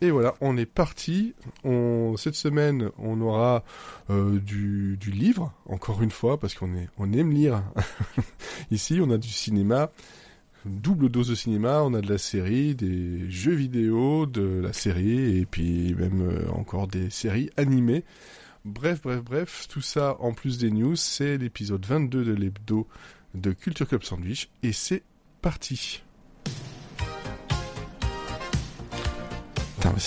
Et voilà, on est parti. Cette semaine, on aura du livre, encore une fois, parce on aime lire. Ici, on a du cinéma, double dose de cinéma, on a de la série, des jeux vidéo, de la série, et puis même encore des séries animées. Bref, tout ça en plus des news, c'est l'épisode 22 de l'hebdo de Culture Club Sandwich, et c'est parti. Putain, mais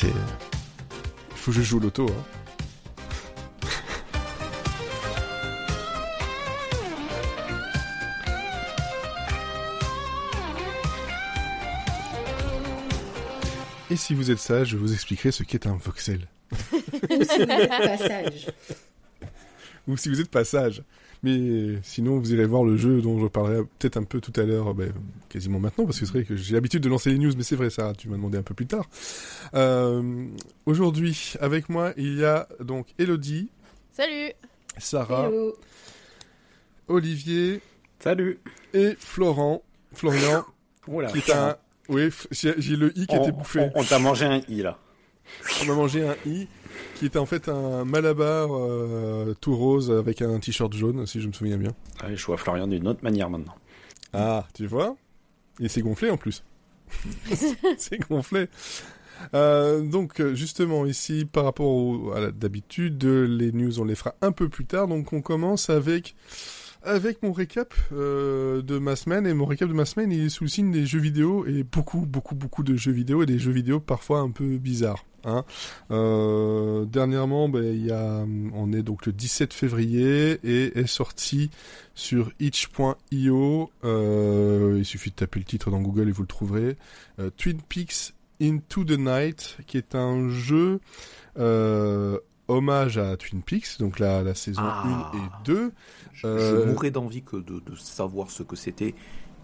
il faut que je joue au loto, hein. Et si vous êtes sage, je vous expliquerai ce qu'est un voxel. Passage. Ou si vous êtes pas sage. Mais sinon, vous irez voir le jeu dont je parlerai peut-être un peu tout à l'heure, quasiment maintenant, parce que c'est vrai que j'ai l'habitude de lancer les news, mais c'est vrai, Sarah, tu m'as demandé un peu plus tard. Aujourd'hui, avec moi, il y a donc Elodie. Salut. Sarah. Hello. Olivier. Salut. Et Florian. Oula. Qui est un... Oui, j'ai le i qui était bouffé. On t'a mangé un i, là. On m'a mangé un i, qui était en fait un malabar tout rose avec un t-shirt jaune, si je me souviens bien. Ouais, je vois Florian d'une autre manière maintenant. Ah, tu vois. Et c'est gonflé en plus. C'est gonflé. Donc justement ici, par rapport à d'habitude, les news on les fera un peu plus tard. Donc on commence avec mon récap de ma semaine. Et mon récap de ma semaine, il est sous le signe des jeux vidéo, et beaucoup de jeux vidéo, et des jeux vidéo parfois un peu bizarres. Hein. Dernièrement, on est donc le 17 février et est sorti sur itch.io. Il suffit de taper le titre dans Google et vous le trouverez. Twin Peaks Into the Night, qui est un jeu hommage à Twin Peaks, donc la saison 1 et 2. Je mourrais d'envie de savoir ce que c'était,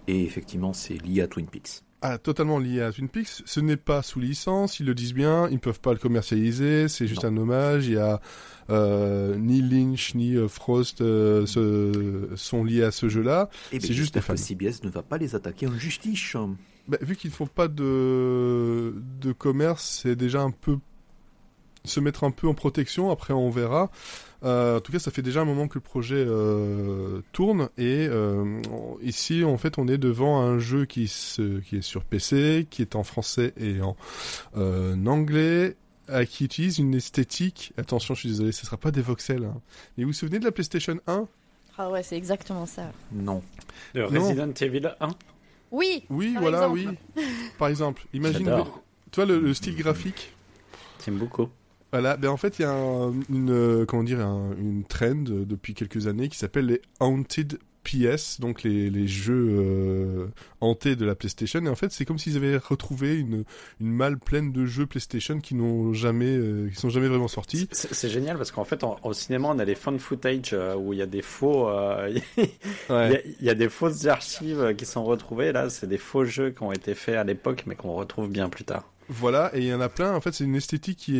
et effectivement c'est lié à Twin Peaks. Ah, totalement lié à Twin Peaks. Ce n'est pas sous licence, ils le disent bien, ils ne peuvent pas le commercialiser, c'est juste un hommage. Il y a ni Lynch ni Frost sont liés à ce jeu-là. Et c'est juste que CBS ne va pas les attaquer en justice. Vu qu'ils ne font pas de commerce, c'est déjà un peu se mettre un peu en protection. Après, on verra. En tout cas, ça fait déjà un moment que le projet tourne, et ici, en fait, on est devant un jeu qui est sur PC, qui est en français et en anglais, qui utilise une esthétique. Attention, je suis désolé, ce sera pas des voxels. Hein. Mais vous vous souvenez de la PlayStation 1 ? Ah ouais, c'est exactement ça. Non. De Resident Evil 1 ? Oui. Oui, voilà, exemple. Oui. Par exemple, imagine, J'adore. toi, le style graphique. J'aime beaucoup. Voilà, en fait, il y a une trend depuis quelques années qui s'appelle les Haunted PS, donc les jeux hantés de la PlayStation. Et en fait, c'est comme s'ils avaient retrouvé une malle pleine de jeux PlayStation qui sont jamais vraiment sortis. C'est génial parce qu'en fait, au cinéma, on a des fan footage où il y a des faux, il y a des fausses archives qui sont retrouvées. Là, c'est des faux jeux qui ont été faits à l'époque, mais qu'on retrouve bien plus tard. Voilà, et il y en a plein. En fait, c'est une esthétique qui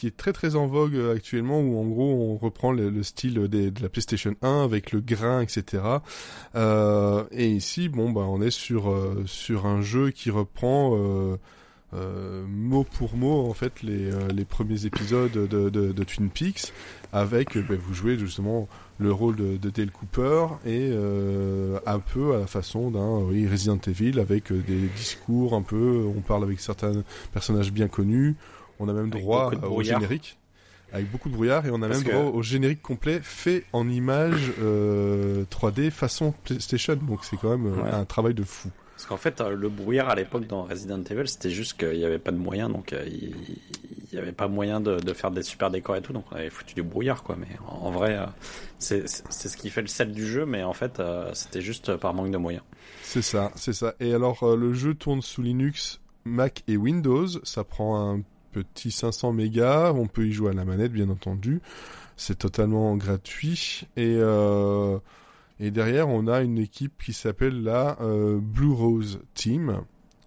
est très très en vogue actuellement, où en gros on reprend le style de la PlayStation 1 avec le grain, etc. Et ici, on est sur un jeu qui reprend mot pour mot en fait les premiers épisodes de Twin Peaks, avec vous jouez justement le rôle de Dale Cooper, et un peu à la façon d'un Resident Evil, avec des discours un peu, on parle avec certains personnages bien connus, on a même droit au générique avec beaucoup de brouillard, et on a même droit au générique complet fait en images 3D façon PlayStation, donc c'est quand même un travail de fou. Parce qu'en fait, le brouillard à l'époque dans Resident Evil, c'était juste qu'il n'y avait pas de moyens, donc il n'y avait pas moyen de faire des super décors et tout, donc on avait foutu du brouillard, quoi. Mais en vrai, c'est ce qui fait le sel du jeu, mais en fait, c'était juste par manque de moyens. C'est ça. Et alors, le jeu tourne sous Linux, Mac et Windows. Ça prend un petit 500 mégas. On peut y jouer à la manette, bien entendu. C'est totalement gratuit. Et derrière, on a une équipe qui s'appelle la Blue Rose Team.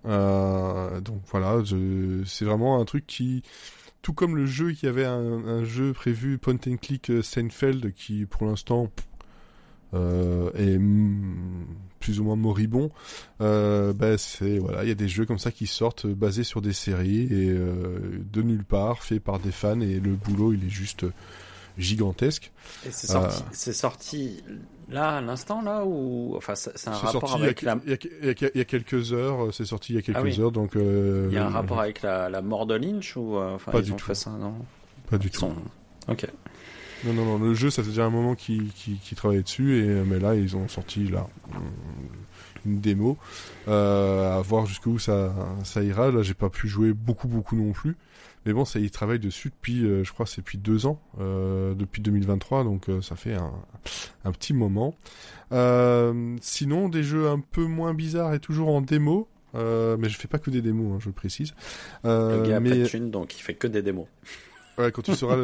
Donc voilà, c'est vraiment un truc qui, tout comme le jeu qui avait un jeu prévu point and click Seinfeld, qui pour l'instant est plus ou moins moribond, c'est voilà, il y a des jeux comme ça qui sortent basés sur des séries et de nulle part, faits par des fans, et le boulot il est juste gigantesque. Et c'est sorti là, à l'instant, là, ou enfin, c'est un rapport avec il y a quelques heures, c'est sorti il y a quelques heures, donc... il y a un rapport avec la mort de Lynch, ou pas ils du ont tout. fait ça, non? Pas du tout. Ok. Non, le jeu, ça fait déjà un moment qu'ils travaillaient dessus, mais là, ils ont sorti une démo, à voir jusqu'où ça ira. Là, j'ai pas pu jouer beaucoup non plus. Mais bon, ça, ils travaillent dessus depuis, je crois, c'est depuis 2 ans, depuis 2023, donc ça fait un petit moment. Sinon, des jeux un peu moins bizarres et toujours en démo, mais je fais pas que des démos, hein, je le précise. Le gars a pas de thune, donc il fait que des démos. Ouais, quand tu sauras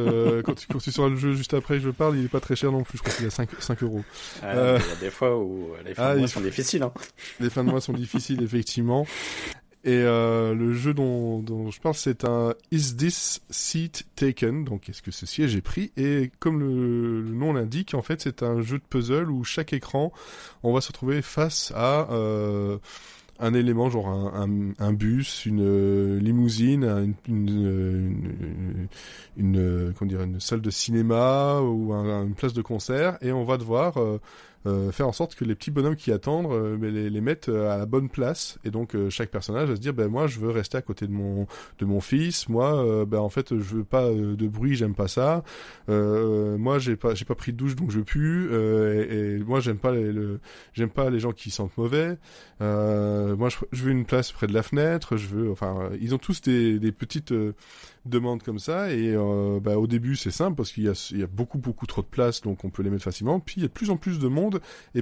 quand tu sauras le jeu juste après que je parle, il est pas très cher non plus, je crois qu'il est à 5 euros. Il y a des fois où les fins de mois sont difficiles, hein. Les fins de mois sont difficiles, effectivement. Et le jeu dont je parle, c'est un Is This Seat Taken? Donc, est-ce que ce siège est pris? Et comme le nom l'indique, en fait, c'est un jeu de puzzle où chaque écran, on va se retrouver face à un élément, genre un bus, une limousine, une salle de cinéma ou une place de concert, et on va devoir faire en sorte que les petits bonhommes qui attendent les mettent à la bonne place, et donc chaque personnage va se dire moi je veux rester à côté de mon fils, moi en fait je veux pas de bruit, j'aime pas ça, moi j'ai pas pris de douche donc je pue, et moi j'aime pas les gens qui sentent mauvais, moi je veux une place près de la fenêtre, ils ont tous des petites demandes comme ça, et au début c'est simple parce qu'il y a beaucoup trop de place, donc on peut les mettre facilement, puis il y a de plus en plus de monde et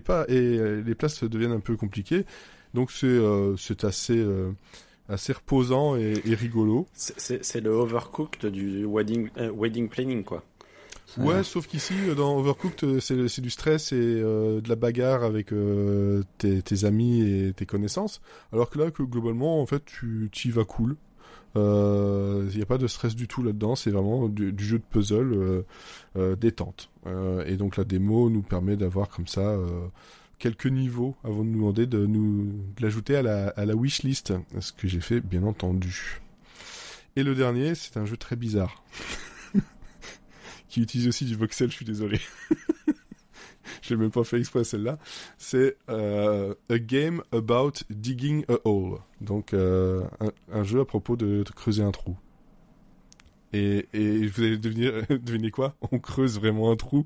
les places deviennent un peu compliquées, donc c'est assez reposant et rigolo. C'est le Overcooked du wedding planning, quoi. Ouais, sauf qu'ici, dans Overcooked, c'est du stress et de la bagarre avec tes amis et tes connaissances, alors que là, globalement, en fait, tu y vas cool. Il n'y a pas de stress du tout là-dedans, c'est vraiment du jeu de puzzle détente. Et donc la démo nous permet d'avoir comme ça quelques niveaux avant de nous demander de l'ajouter à la wishlist, ce que j'ai fait bien entendu. Et le dernier, c'est un jeu très bizarre. Qui utilise aussi du voxel, je suis désolé. J'ai même pas fait exprès celle-là. C'est A Game About Digging a Hole. Donc un jeu à propos de creuser un trou. Et vous allez deviner quoi? On creuse vraiment un trou.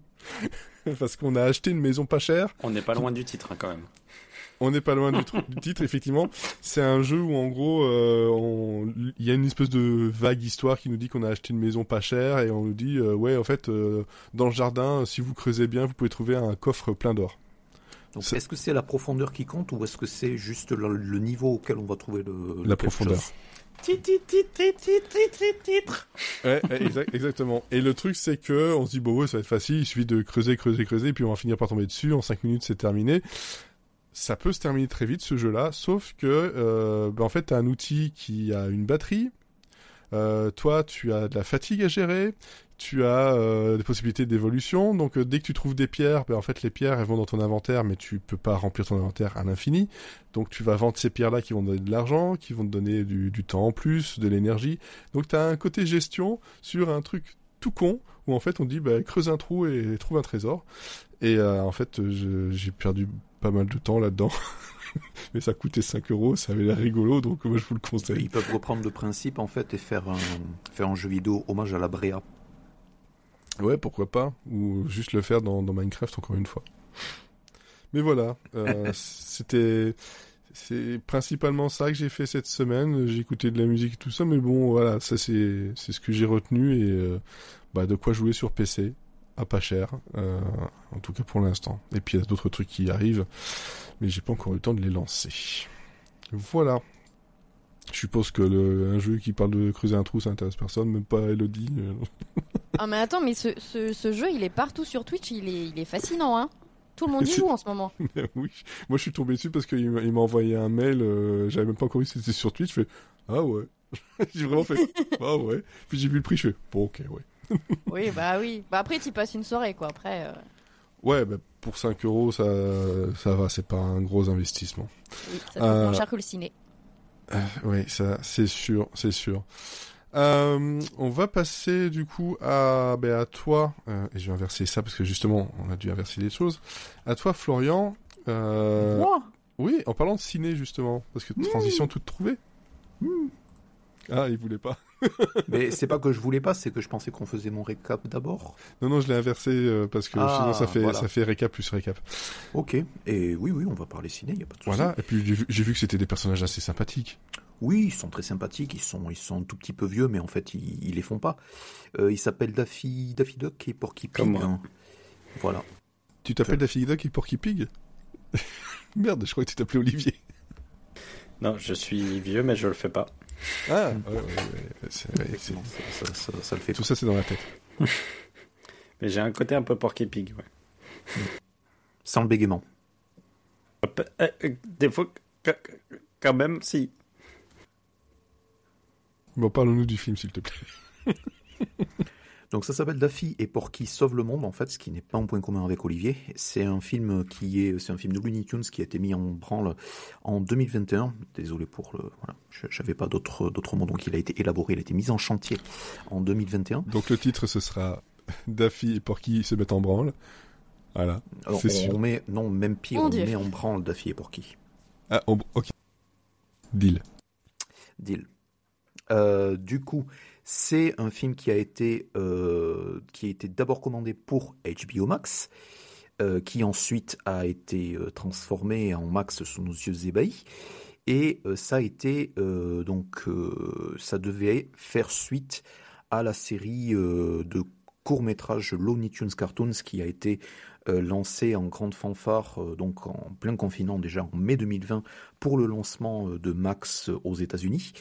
Parce qu'on a acheté une maison pas chère. On n'est pas loin du titre, hein, quand même. On n'est pas loin du titre, effectivement. C'est un jeu où, en gros, il y a une espèce de vague histoire qui nous dit qu'on a acheté une maison pas chère, et on nous dit, en fait, dans le jardin, si vous creusez bien, vous pouvez trouver un coffre plein d'or. Donc, est-ce que c'est la profondeur qui compte, ou est-ce que c'est juste le niveau auquel on va trouver la profondeur. Titre. Ouais, exactement. Et le truc, c'est que on se dit, ouais, ça va être facile, il suffit de creuser, et puis on va finir par tomber dessus, en 5 minutes, c'est terminé. Ça peut se terminer très vite, ce jeu-là, sauf que, en fait, t'as un outil qui a une batterie, toi, tu as de la fatigue à gérer, tu as des possibilités d'évolution, donc dès que tu trouves des pierres, en fait, les pierres, elles vont dans ton inventaire, mais tu peux pas remplir ton inventaire à l'infini, donc tu vas vendre ces pierres-là qui vont te donner de l'argent, qui vont te donner du temps en plus, de l'énergie, donc t'as un côté gestion sur un truc tout con, où en fait, on dit, creuse un trou et trouve un trésor, et en fait, j'ai perdu pas mal de temps là-dedans. Mais ça coûtait 5 €, ça avait l'air rigolo, donc moi je vous le conseille. Ils peuvent reprendre le principe en fait et faire un jeu vidéo hommage à la Bréa. Ouais, pourquoi pas, ou juste le faire dans Minecraft encore une fois. Mais voilà, c'est principalement ça que j'ai fait cette semaine. J'ai écouté de la musique et tout ça, mais bon voilà, ça c'est ce que j'ai retenu, et de quoi jouer sur PC. À pas cher, en tout cas pour l'instant. Et puis il y a d'autres trucs qui arrivent, mais j'ai pas encore eu le temps de les lancer. Voilà. Je suppose que un jeu qui parle de creuser un trou, ça intéresse personne, même pas Elodie. Ah mais attends, mais ce jeu, il est partout sur Twitch, il est fascinant, hein. Tout le monde y joue en ce moment. Oui, moi je suis tombé dessus parce qu'il m'a envoyé un mail, j'avais même pas encore vu si c'était sur Twitch, je fais « Ah ouais ». J'ai vraiment fait « Ah ouais ». Puis j'ai vu le prix, je fais « Bon ok, ouais ». Oui. Bah après, tu passes une soirée, quoi. Après. Ouais, bah, pour 5 euros, ça va, c'est pas un gros investissement. Oui, ça coûte moins cher que le ciné. Oui, ça, c'est sûr, c'est sûr. On va passer du coup à toi, et je vais inverser ça parce que justement, on a dû inverser les choses. À toi, Florian. Moi Oui, en parlant de ciné justement, parce que transition toute trouvée. Ah, il voulait pas. Mais c'est pas que je voulais pas, c'est que je pensais qu'on faisait mon récap d'abord. Non, je l'ai inversé parce que sinon ça fait récap plus récap. Ok, et oui, on va parler ciné, y a pas de souci. Voilà, et puis j'ai vu que c'était des personnages assez sympathiques. Oui, ils sont très sympathiques, ils sont un tout petit peu vieux, mais en fait, ils les font pas. Ils s'appellent Daffy Duck et Porky Pig. Comme moi. Hein. Voilà. Tu t'appelles Daffy Duck et Porky Pig? Merde, je crois que tu t'appelais Olivier. Non, je suis vieux, mais je le fais pas. Ah, ouais, c'est vrai. Ça le fait. Tout ça, c'est dans la tête. Mais j'ai un côté un peu Porky Pig, ouais. Sans le bégaiement. Des fois, quand même, si. Bon, parle-nous du film, s'il te plaît. Donc ça s'appelle Daffy et Porky sauvent le monde, en fait, ce qui n'est pas un point commun avec Olivier. C'est un film de Looney Tunes qui a été mis en branle en 2021. Désolé pour le... Voilà, j'avais pas d'autres mots, donc il a été élaboré, il a été mis en chantier en 2021. Donc le titre, ce sera Daffy et Porky se mettent en branle. Voilà, alors, c'est sûr. Non, même pire, on met en branle Daffy et Porky. Ah, ok. Deal. Du coup, c'est un film qui a été d'abord commandé pour HBO Max, qui ensuite a été transformé en Max sous nos yeux ébahis. Et ça a été ça devait faire suite à la série de courts-métrages Looney Tunes Cartoons qui a été lancé en grande fanfare, donc en plein confinement déjà en mai 2020 pour le lancement de Max aux États-Unis.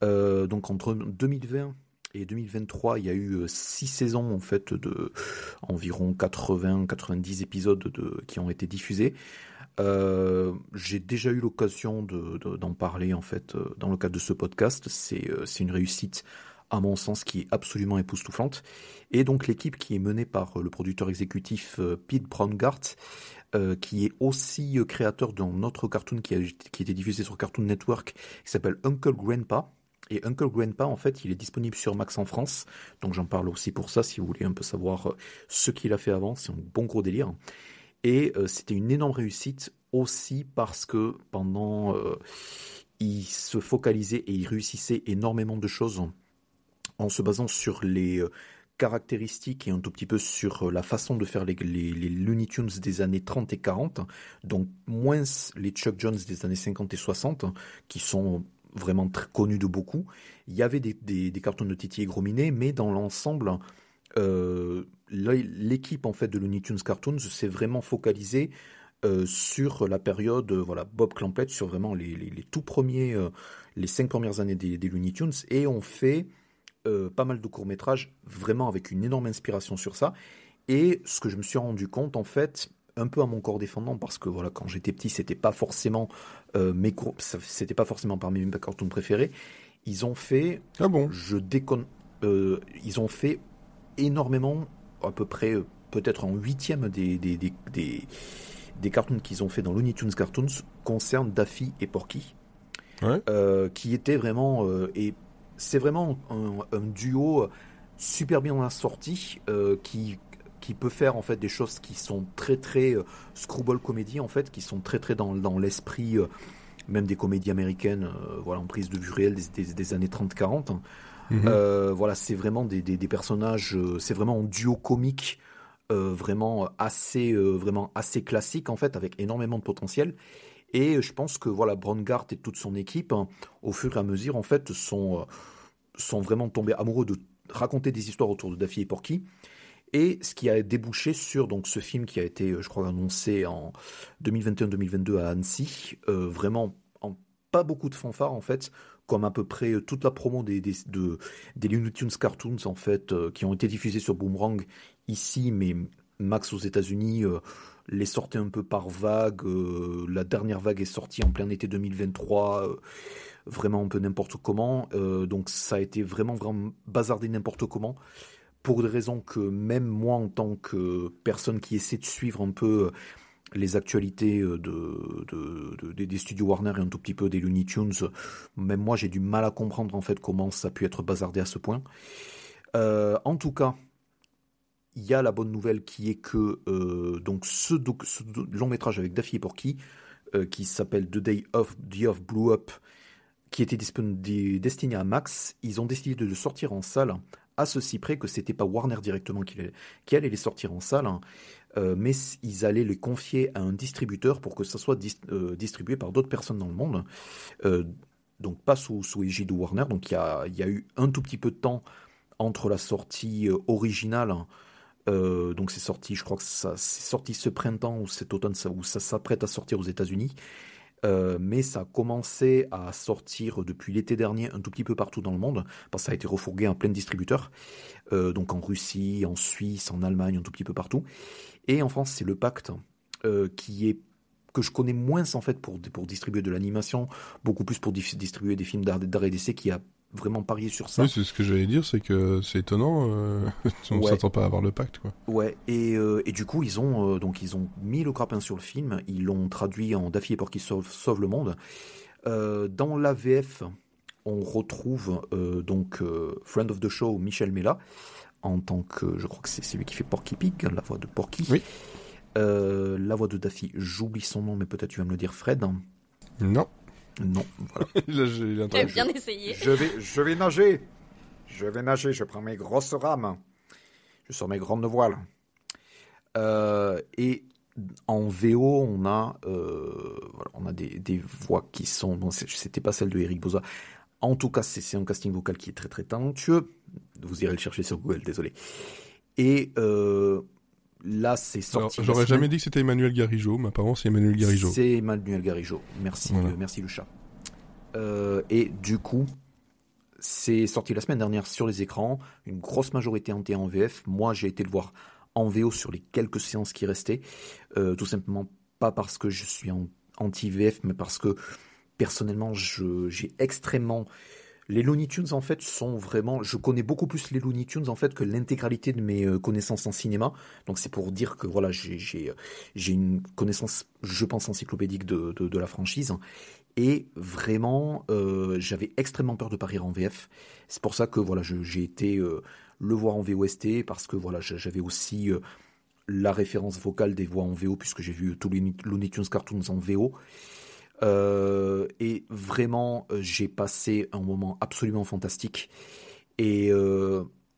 Donc entre 2020 et 2023, il y a eu 6 saisons en fait de environ 80-90 épisodes qui ont été diffusés. J'ai déjà eu l'occasion d'en parler en fait dans le cadre de ce podcast. C'est une réussite à mon sens qui est absolument époustouflante. Et donc l'équipe qui est menée par le producteur exécutif Pete Braungart, qui est aussi créateur d'un autre cartoon qui était diffusé sur Cartoon Network, qui s'appelle Uncle Grandpa. Et Uncle Grandpa, en fait, il est disponible sur Max en France. Donc j'en parle aussi pour ça, si vous voulez un peu savoir ce qu'il a fait avant. C'est un bon gros délire. Et c'était une énorme réussite aussi parce que pendant... il se focalisait et il réussissait énormément de choses en se basant sur les caractéristiques et un tout petit peu sur la façon de faire les Looney Tunes des années 30 et 40, donc moins les Chuck Jones des années 50 et 60, qui sont vraiment très connus de beaucoup. Il y avait des cartoons de Titi et Gros Minet, mais dans l'ensemble, l'équipe en fait de Looney Tunes Cartoons s'est vraiment focalisée sur la période, Bob Clampett, sur vraiment les tout premiers, les 5 premières années des Looney Tunes, et on fait pas mal de courts-métrages, vraiment avec une énorme inspiration sur ça. Et ce que je me suis rendu compte, en fait, un peu à mon corps défendant, parce que voilà, quand j'étais petit, c'était pas forcément c'était pas forcément parmi mes cartoons préférés. Ils ont fait, ah bon, je déconne, ils ont fait énormément, à peu près, peut-être en 8e des cartoons qu'ils ont fait dans Looney Tunes Cartoons concernent Daffy et Porky, ouais. Qui étaient vraiment et c'est vraiment un duo super bien assorti qui peut faire en fait des choses qui sont très très screwball comédie en fait, qui sont très très dans l'esprit même des comédies américaines, en prise de vue réelle des années 30-40. C'est vraiment des personnages, c'est vraiment un duo comique vraiment assez classique en fait, avec énormément de potentiel. Et je pense que Braungart et toute son équipe, au fur et à mesure, en fait, sont vraiment tombés amoureux de raconter des histoires autour de Daffy et Porky. Et ce qui a débouché sur donc ce film qui a été, je crois, annoncé en 2021-2022 à Annecy, vraiment en pas beaucoup de fanfare en fait, comme à peu près toute la promo des Looney Tunes Cartoons en fait, qui ont été diffusés sur Boomerang ici, mais Max aux États-Unis les sortait un peu par vague. La dernière vague est sortie en plein été 2023, vraiment un peu n'importe comment. Donc ça a été vraiment bazardé n'importe comment. pour des raisons que même moi, en tant que personne qui essaie de suivre un peu les actualités des studios Warner et un tout petit peu des Looney Tunes, même moi j'ai du mal à comprendre en fait comment ça a pu être bazardé à ce point. En tout cas, il y a la bonne nouvelle qui est que donc ce long métrage avec Daffy et Porky qui s'appelle The Day of the Earth Blew Up, qui était destiné à Max, ils ont décidé de le sortir en salle, à ceci près que c'était pas Warner directement qui allait les sortir en salle, mais ils allaient les confier à un distributeur pour que ça soit distribué par d'autres personnes dans le monde, donc pas sous égide de Warner. Donc il y a eu un tout petit peu de temps entre la sortie originale, donc c'est sorti, je crois que c'est sorti ce printemps ou cet automne, où ça s'apprête à sortir aux États-Unis. Mais ça a commencé à sortir depuis l'été dernier un tout petit peu partout dans le monde, parce que ça a été refourgué en plein de distributeurs, donc en Russie, en Suisse, en Allemagne, un tout petit peu partout. Et en France, c'est le Pacte que je connais moins en fait pour distribuer de l'animation, beaucoup plus pour distribuer des films d'art et d'essai, qui a vraiment parié sur ça. Oui, c'est ce que j'allais dire, c'est que c'est étonnant, on ne s'attend pas à avoir le Pacte, quoi. Ouais, et du coup, ils ont mis le grappin sur le film, ils l'ont traduit en Daffy et Porky sauvent le monde. Dans l'AVF, on retrouve Friend of the Show, Michel Mella, en tant que, je crois que c'est lui qui fait Porky Pig, la voix de Porky. Oui. La voix de Daffy, j'oublie son nom, mais peut-être tu vas me le dire, Fred. Non, voilà. J'ai bien essayé. Je vais nager. Je prends mes grosses rames. Je sors mes grandes voiles. Et en VO, on a des voix qui sont... Bon, c'était pas celle de Eric Boza. En tout cas, c'est un casting vocal qui est très très talentueux. Vous irez le chercher sur Google, désolé. Et là, c'est sorti. Alors, j'aurais jamais dit que c'était Emmanuel Garigeau, mais apparemment c'est Emmanuel Garigeau. C'est Emmanuel Garigeau. Merci, voilà. Merci le chat. Et du coup, c'est sorti la semaine dernière sur les écrans. Une grosse majorité en VF. Moi, j'ai été le voir en VO sur les quelques séances qui restaient. Tout simplement pas parce que je suis anti-VF, mais parce que personnellement, j'ai extrêmement... Les Looney Tunes, en fait, sont vraiment... Je connais beaucoup plus les Looney Tunes, en fait, que l'intégralité de mes connaissances en cinéma. Donc, c'est pour dire que, voilà, j'ai une connaissance, je pense, encyclopédique de la franchise. Et vraiment, j'avais extrêmement peur de pas rire en VF. C'est pour ça que, voilà, j'ai été le voir en VOST, parce que, voilà, j'avais aussi la référence vocale des voix en VO, puisque j'ai vu tous les Looney Tunes cartoons en VO. Et vraiment, j'ai passé un moment absolument fantastique. Et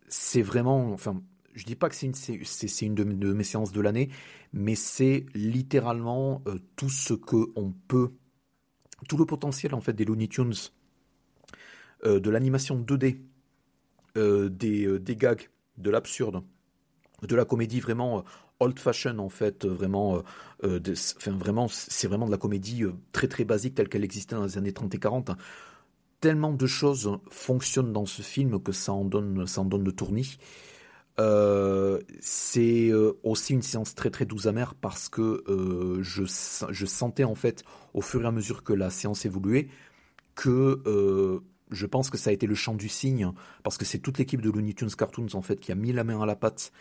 c'est vraiment, enfin, je dis pas que c'est une de mes séances de l'année, mais c'est littéralement tout ce que on peut, tout le potentiel en fait des Looney Tunes, de l'animation 2D, des gags, de l'absurde, de la comédie vraiment old fashion en fait, vraiment, vraiment, c'est vraiment de la comédie très très basique telle qu'elle existait dans les années 30 et 40. Tellement de choses fonctionnent dans ce film que ça en donne le tournis. C'est aussi une séance très très douce amère, parce que je sentais en fait au fur et à mesure que la séance évoluait que je pense que ça a été le chant du cygne, parce que c'est toute l'équipe de Looney Tunes Cartoons en fait qui a mis la main à la pâte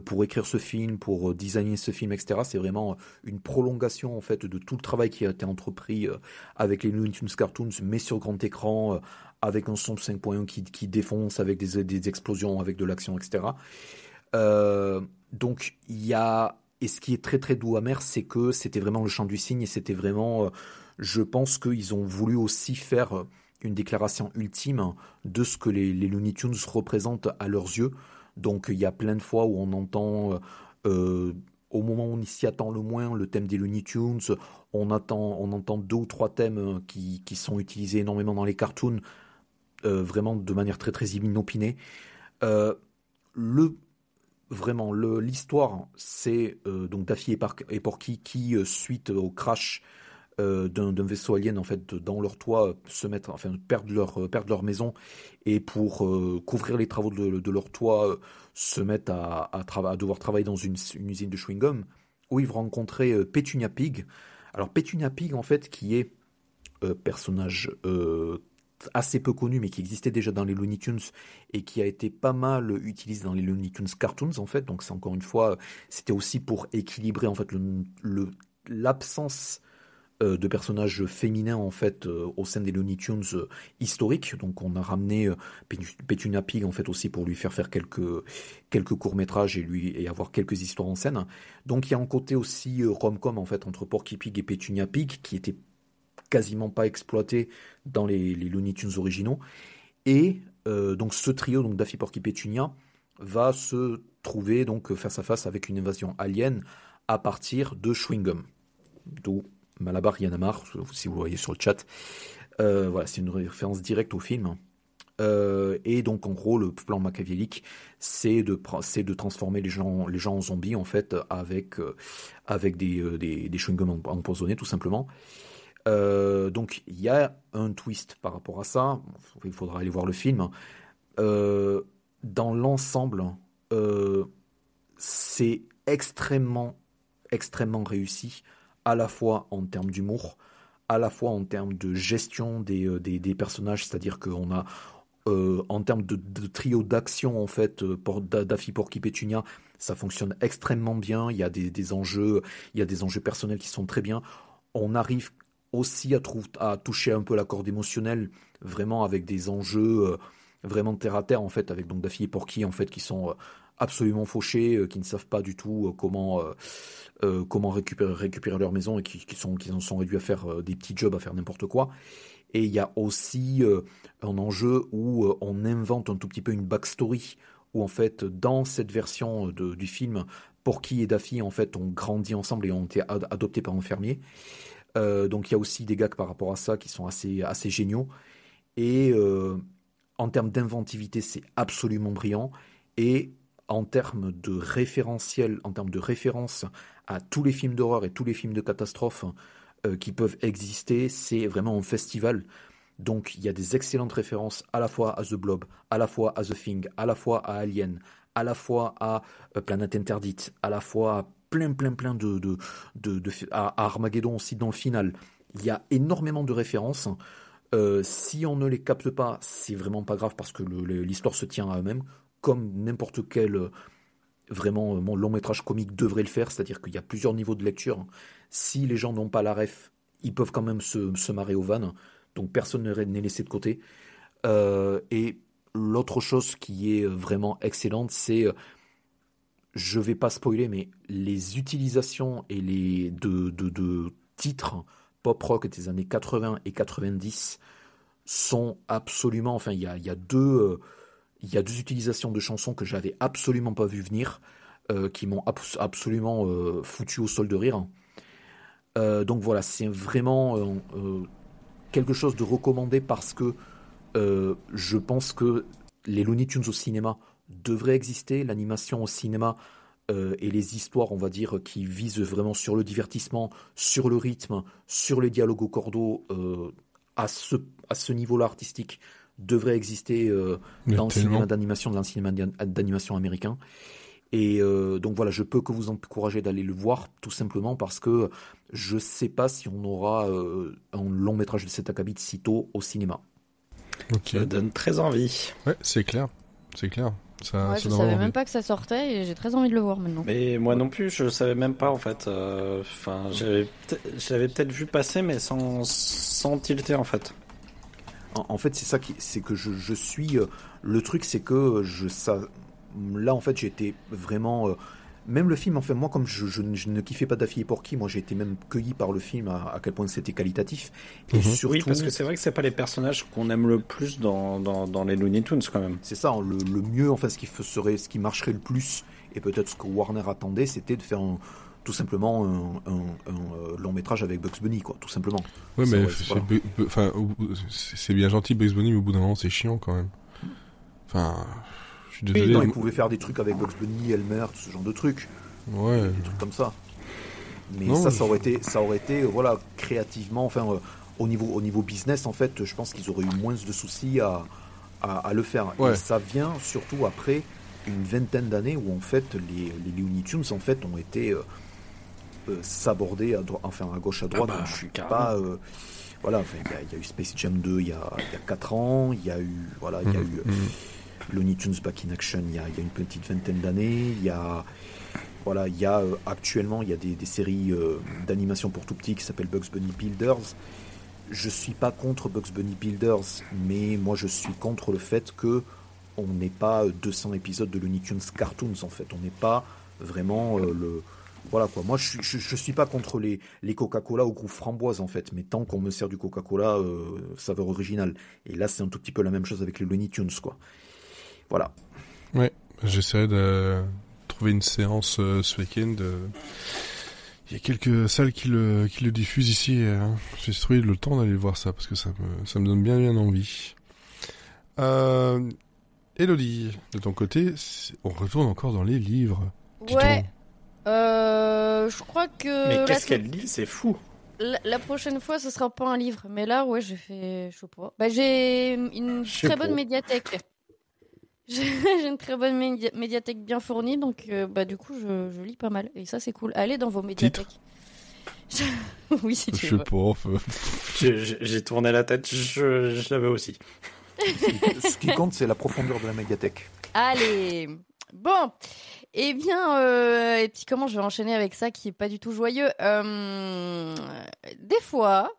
pour écrire ce film, pour designer ce film, etc. C'est vraiment une prolongation en fait de tout le travail qui a été entrepris avec les Looney Tunes Cartoons, mais sur grand écran, avec un son 5.1 qui défonce, avec des explosions, avec de l'action, etc. Donc il y a... Et ce qui est très très doux amer, c'est que c'était vraiment le chant du cygne, et c'était vraiment... je pense qu'ils ont voulu aussi faire une déclaration ultime de ce que les Looney Tunes représentent à leurs yeux. Donc il y a plein de fois où on entend, au moment où on s'y attend le moins, le thème des Looney Tunes. On entend 2 ou 3 thèmes qui sont utilisés énormément dans les cartoons, vraiment de manière très très inopinée. L'histoire, c'est donc Daffy et Porky qui, suite au crash d'un vaisseau alien en fait dans leur toit, perdent leur maison, et pour couvrir les travaux de leur toit, se mettent à devoir travailler dans une usine de chewing-gum, où ils vont rencontrer Petunia Pig. Alors Petunia Pig en fait, qui est personnage assez peu connu, mais qui existait déjà dans les Looney Tunes et qui a été pas mal utilisé dans les Looney Tunes Cartoons, en fait. Donc, c'est encore une fois, c'était aussi pour équilibrer, en fait, l'absence de personnages féminins, en fait, au sein des Looney Tunes historiques. Donc, on a ramené Petunia Pig, en fait, aussi pour lui faire quelques courts-métrages et avoir quelques histoires en scène. Donc, il y a un côté aussi rom-com, en fait, entre Porky Pig et Petunia Pig, qui était quasiment pas exploité dans les Looney Tunes originaux. Et donc ce trio, donc Daffy, Porky, Pétunia, va se trouver donc face à face avec une invasion alien à partir de Chewing Gum. D'où Malabar Yanamar, si vous voyez sur le chat. Voilà, c'est une référence directe au film. Et donc en gros, le plan machiavélique, c'est de transformer les gens en zombies, en fait, avec des chewing-gums empoisonnés, tout simplement. Donc il y a un twist par rapport à ça, il faudra aller voir le film. Dans l'ensemble, c'est extrêmement réussi, à la fois en termes d'humour, à la fois en termes de gestion des personnages, c'est-à-dire qu'on a en termes de trio d'action, en fait, pour Daffy, Porky, Pétunia, ça fonctionne extrêmement bien. Il y a des enjeux personnels qui sont très bien. On arrive aussi à toucher un peu la corde émotionnelle, vraiment avec des enjeux vraiment terre à terre, en fait, avec donc Daffy et Porky, en fait, qui sont absolument fauchés, qui ne savent pas du tout comment récupérer leur maison et qui en sont réduits à faire des petits jobs, à faire n'importe quoi. Et il y a aussi un enjeu où on invente un tout petit peu une backstory, où en fait, dans cette version du film, Porky et Daffy, en fait, ont grandi ensemble et ont été adoptés par un fermier. Donc il y a aussi des gags par rapport à ça qui sont assez géniaux. Et en termes d'inventivité, c'est absolument brillant. Et en termes de référentiel, en termes de référence à tous les films d'horreur et tous les films de catastrophe qui peuvent exister, c'est vraiment un festival. Donc il y a des excellentes références à la fois à The Blob, à la fois à The Thing, à la fois à Alien, à la fois à Planète Interdite, à la fois à plein à Armageddon aussi dans le final. Il y a énormément de références. Si on ne les capte pas, c'est vraiment pas grave parce que l'histoire se tient à elle-même, comme n'importe quel vraiment long métrage comique devrait le faire, c'est-à-dire qu'il y a plusieurs niveaux de lecture. Si les gens n'ont pas la ref, ils peuvent quand même se marrer aux vannes, donc personne n'est laissé de côté. Et l'autre chose qui est vraiment excellente, c'est, je vais pas spoiler, mais les utilisations et de titres pop rock des années 80 et 90 sont absolument, enfin il y a deux utilisations de chansons que j'avais absolument pas vu venir, qui m'ont absolument foutu au sol de rire. Donc voilà, c'est vraiment quelque chose de recommandé parce que je pense que les Looney Tunes au cinéma devraient exister, l'animation au cinéma et les histoires, on va dire, qui visent vraiment sur le divertissement, sur le rythme, sur les dialogues au cordeau, à ce niveau-là artistique, devraient exister dans le cinéma d'animation, américain. Et donc voilà, je peux que vous encourager d'aller le voir, tout simplement parce que je sais pas si on aura un long métrage de cet acabit si tôt au cinéma. Okay. Ça donne très envie. Ouais, c'est clair. Ça, je savais même pas que ça sortait et j'ai très envie de le voir maintenant. Mais moi non plus, je savais même pas en fait. J'avais peut-être vu passer, mais sans tilter en fait. En fait, c'est ça c'est que je suis. Le truc, c'est que là, en fait, j'ai été vraiment. Même le film, enfin, moi, comme je ne kiffais pas Daffy et Porky, moi, j'ai été même cueilli par le film à quel point c'était qualitatif. Et surtout... Oui, parce que c'est vrai que c'est pas les personnages qu'on aime le plus dans les Looney Tunes, quand même. C'est ça, le mieux, enfin, ce qui marcherait le plus, et peut-être ce que Warner attendait, c'était de faire tout simplement un long métrage avec Bugs Bunny, quoi, tout simplement. Ouais, mais c'est bien gentil Bugs Bunny, mais au bout d'un moment, c'est chiant quand même. Enfin. Désolé, non, ils pouvaient faire des trucs avec Bugs Bunny, Elmer, tout ce genre de trucs. Ouais. Des trucs comme ça. Mais non, ça aurait été, voilà, créativement, enfin, au niveau business, en fait, je pense qu'ils auraient eu moins de soucis à le faire. Ouais. Et ça vient surtout après une vingtaine d'années où, en fait, les Looney Tunes, en fait, ont été sabordés à gauche, à droite. Donc, je suis pas... voilà, enfin, il y a eu Space Jam 2 il y a 4 ans, il y a eu Looney Tunes Back in Action il y a une petite vingtaine d'années, actuellement il y a des séries d'animation pour tout petit qui s'appellent Bugs Bunny Builders. Je suis pas contre Bugs Bunny Builders, mais moi je suis contre le fait que on n'ait pas 200 épisodes de Looney Tunes Cartoons en fait. On n'est pas vraiment Voilà quoi. Moi je suis pas contre les Coca-Cola au goût framboise en fait, mais tant qu'on me sert du Coca-Cola saveur originale. Et là c'est un tout petit peu la même chose avec les Looney Tunes quoi. Voilà. Ouais, j'essaierai de trouver une séance ce week-end. Il y a quelques salles qui le diffusent ici. J'ai trouvé le temps d'aller voir ça parce que ça me donne bien envie. Elodie, de ton côté, on retourne encore dans les livres. Ouais. Je crois que. Mais qu'est-ce qu'elle lit? C'est fou. La prochaine fois, ce sera pas un livre. Mais là, ouais, j'ai fait. Je sais pas. Bah, j'ai une très bonne médiathèque. J'ai une très bonne médiathèque bien fournie, donc du coup, je lis pas mal. Et ça, c'est cool. Allez dans vos médiathèques. Oui, si tu veux. Je sais pas. J'ai tourné la tête, je l'avais aussi. Ce qui compte, c'est la profondeur de la médiathèque. Allez. Bon. Eh bien, et puis comment je vais enchaîner avec ça qui est pas du tout joyeux. Des fois,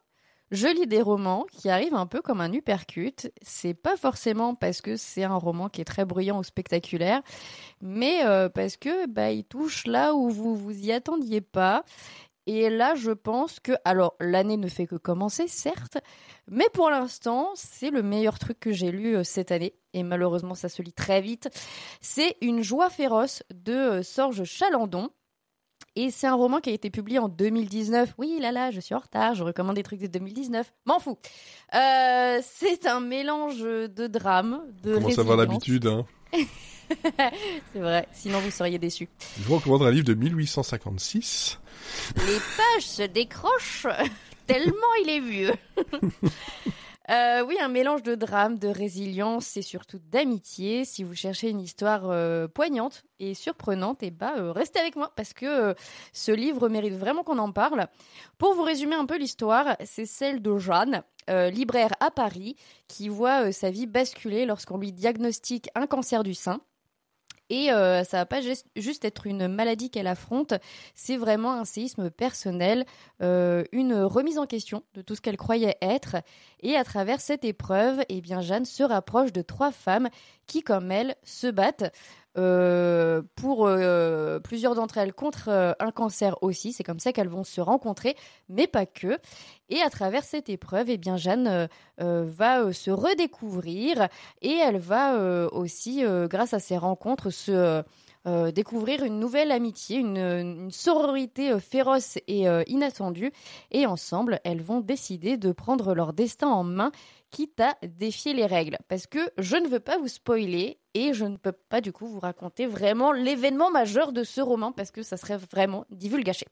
je lis des romans qui arrivent un peu comme un uppercut. C'est pas forcément parce que c'est un roman qui est très bruyant ou spectaculaire, mais parce que il touche là où vous y attendiez pas. Et là, je pense que... Alors, l'année ne fait que commencer, certes, mais pour l'instant, c'est le meilleur truc que j'ai lu cette année. Et malheureusement, ça se lit très vite. C'est Une joie féroce de Sorge Chalandon. Et c'est un roman qui a été publié en 2019. Oui, là, je suis en retard, je recommande des trucs de 2019. M'en fous. C'est un mélange de drame, de résilience. Commence à avoir l'habitude, hein. C'est vrai, sinon vous seriez déçus. Je vous recommande un livre de 1856. Les pages se décrochent tellement il est vieux. Oui, un mélange de drame, de résilience et surtout d'amitié. Si vous cherchez une histoire poignante et surprenante, restez avec moi parce que ce livre mérite vraiment qu'on en parle. Pour vous résumer un peu l'histoire, c'est celle de Jeanne, libraire à Paris, qui voit sa vie basculer lorsqu'on lui diagnostique un cancer du sein. Et ça va pas juste être une maladie qu'elle affronte, c'est vraiment un séisme personnel, une remise en question de tout ce qu'elle croyait être. Et à travers cette épreuve, Jeanne se rapproche de 3 femmes qui, comme elle, se battent pour plusieurs d'entre elles contre un cancer aussi. C'est comme ça qu'elles vont se rencontrer, mais pas que. Et à travers cette épreuve, Jeanne va se redécouvrir et elle va aussi, grâce à ces rencontres, se découvrir une nouvelle amitié, une sororité féroce et inattendue. Et ensemble, elles vont décider de prendre leur destin en main, quitte à défier les règles. Parce que je ne veux pas vous spoiler et je ne peux pas du coup vous raconter vraiment l'événement majeur de ce roman parce que ça serait vraiment divulgaché.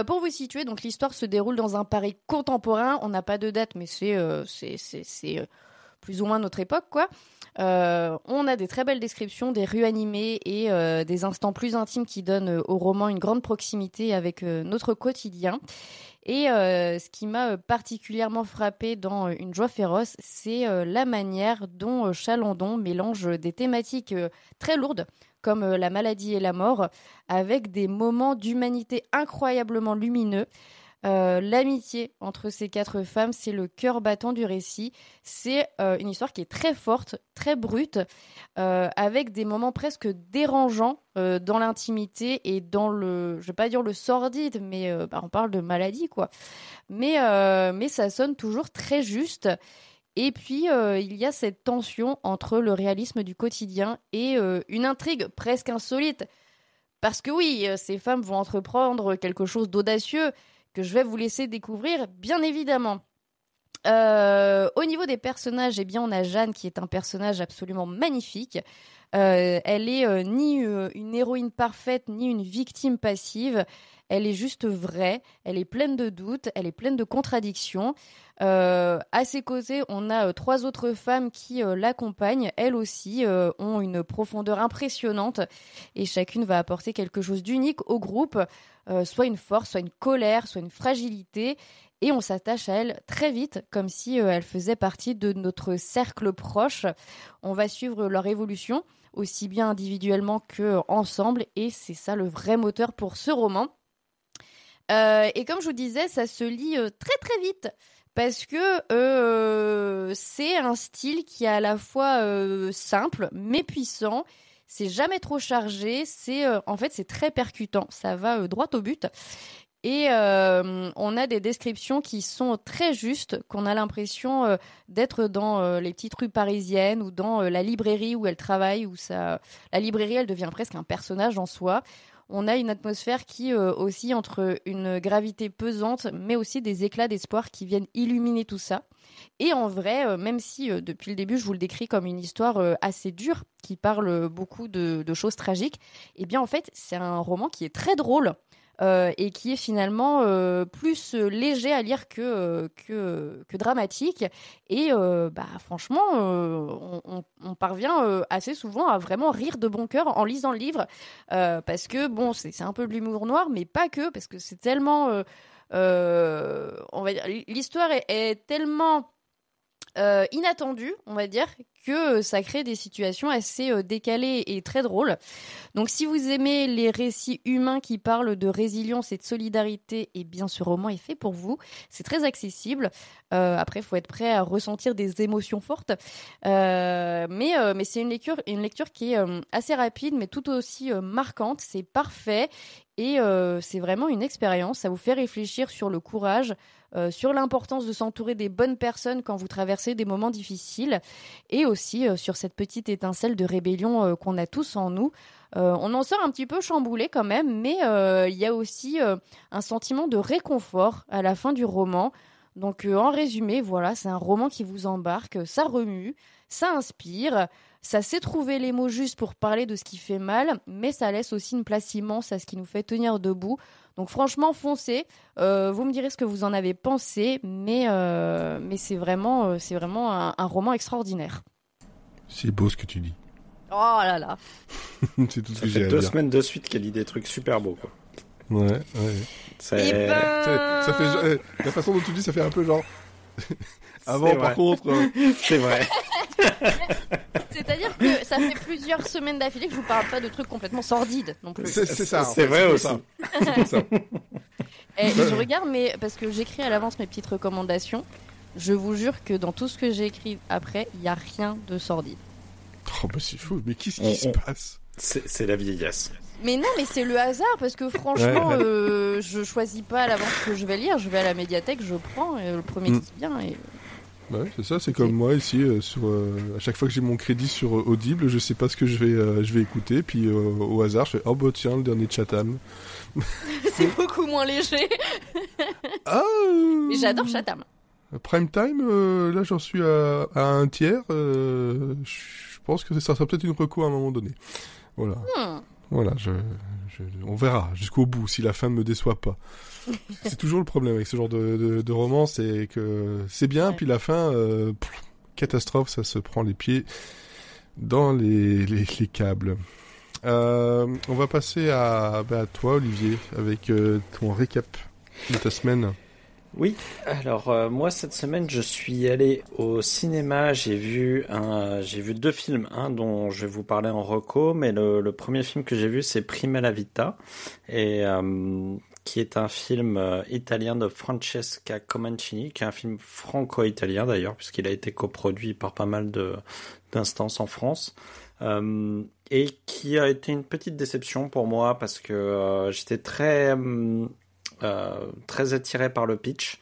Pour vous situer, donc l'histoire se déroule dans un Paris contemporain. On n'a pas de date, mais c'est plus ou moins notre époque, quoi. On a des très belles descriptions des rues animées et des instants plus intimes qui donnent au roman une grande proximité avec notre quotidien. Et ce qui m'a particulièrement frappée dans Une joie féroce, c'est la manière dont Chalandon mélange des thématiques très lourdes, comme la maladie et la mort, avec des moments d'humanité incroyablement lumineux. L'amitié entre ces 4 femmes, c'est le cœur battant du récit. C'est une histoire qui est très forte, très brute, avec des moments presque dérangeants dans l'intimité et dans le, je vais pas dire le sordide, mais on parle de maladie, quoi. Mais ça sonne toujours très juste. Et puis, il y a cette tension entre le réalisme du quotidien et une intrigue presque insolite. Parce que oui, ces femmes vont entreprendre quelque chose d'audacieux que je vais vous laisser découvrir, bien évidemment. Au niveau des personnages, on a Jeanne qui est un personnage absolument magnifique. Elle est ni une héroïne parfaite, ni une victime passive. elle est juste vraie, elle est pleine de doutes, elle est pleine de contradictions. À ses côtés, on a 3 autres femmes qui l'accompagnent. Elles aussi ont une profondeur impressionnante et chacune va apporter quelque chose d'unique au groupe, soit une force, soit une colère, soit une fragilité. Et on s'attache à elles très vite, comme si elles faisaient partie de notre cercle proche. On va suivre leur évolution, aussi bien individuellement qu'ensemble. Et c'est ça le vrai moteur pour ce roman. Et comme je vous disais, ça se lit très très vite. Parce que c'est un style qui est à la fois simple, mais puissant. C'est jamais trop chargé. En fait, c'est très percutant. Ça va droit au but. Et on a des descriptions qui sont très justes, qu'on a l'impression d'être dans les petites rues parisiennes ou dans la librairie où elle travaille. La librairie, elle devient presque un personnage en soi. On a une atmosphère qui oscille entre une gravité pesante, mais aussi des éclats d'espoir qui viennent illuminer tout ça. Et en vrai, même si depuis le début, je vous le décris comme une histoire assez dure, qui parle beaucoup de choses tragiques, eh bien en fait, c'est un roman qui est très drôle. Et qui est finalement plus léger à lire que dramatique. Et franchement, on parvient assez souvent à vraiment rire de bon cœur en lisant le livre. Parce que, bon, c'est un peu de l'humour noir, mais pas que, parce que c'est tellement... on va dire, l'histoire est tellement... inattendue, on va dire, que ça crée des situations assez décalées et très drôles. Donc si vous aimez les récits humains qui parlent de résilience et de solidarité, eh bien ce roman est fait pour vous. C'est très accessible. Après, il faut être prêt à ressentir des émotions fortes. Mais c'est une lecture qui est assez rapide, mais tout aussi marquante. C'est parfait. Et c'est vraiment une expérience. Ça vous fait réfléchir sur le courage, sur l'importance de s'entourer des bonnes personnes quand vous traversez des moments difficiles, et aussi sur cette petite étincelle de rébellion qu'on a tous en nous. On en sort un petit peu chamboulé quand même, mais il y a aussi un sentiment de réconfort à la fin du roman. Donc en résumé, voilà, c'est un roman qui vous embarque, ça remue, ça inspire, ça sait trouver les mots justes pour parler de ce qui fait mal, mais ça laisse aussi une place immense à ce qui nous fait tenir debout. Donc franchement, foncez. Vous me direz ce que vous en avez pensé, mais c'est vraiment un roman extraordinaire. C'est beau ce que tu dis. Oh là là. C'est tout ce Ça que j'ai fait à 2 dire. semaines de suite qu'elle lit des trucs super beaux, quoi. Ouais. C'est... Ça fait la façon dont tu dis, ça fait un peu genre. Avant, C'est par vrai. contre. C'est vrai. C'est-à-dire que ça fait plusieurs semaines d'affilée que je vous parle pas de trucs complètement sordides non plus. C'est ça. en C'est fait, vrai pour aussi. ça. C'est pour ça. Et je regarde, mais parce que j'écris à l'avance mes petites recommandations, je vous jure que dans tout ce que j'ai écrit après, il n'y a rien de sordide. Oh, bah c'est fou. Mais qu'est-ce qui se passe? C'est la vieillesse. Mais non, mais c'est le hasard, parce que franchement, je choisis pas à l'avance ce que je vais lire. Je vais à la médiathèque, je prends le premier qui vient. Et... Ouais, c'est ça, c'est comme moi ici, à chaque fois que j'ai mon crédit sur Audible, je sais pas ce que je vais écouter, puis au hasard, je fais « Oh bah tiens, le dernier de Chatham ». C'est beaucoup moins léger. Ah Mais j'adore Chatham. Prime Time, là j'en suis à un tiers, je pense que ça sera peut-être une reco à un moment donné. Voilà. Voilà, on verra jusqu'au bout si la fin ne me déçoit pas. C'est toujours le problème avec ce genre de roman, c'est que c'est bien, Ouais. puis la fin, catastrophe, ça se prend les pieds dans les câbles. On va passer à toi, Olivier, avec ton récap de ta semaine. Oui, alors moi cette semaine je suis allé au cinéma, j'ai vu 2 films, un dont je vais vous parler en reco, mais le premier film que j'ai vu c'est Prima Vita, et qui est un film italien de Francesca Comencini, qui est un film franco-italien d'ailleurs, puisqu'il a été coproduit par pas mal d'instances en France, et qui a été une petite déception pour moi, parce que j'étais très attiré par le pitch,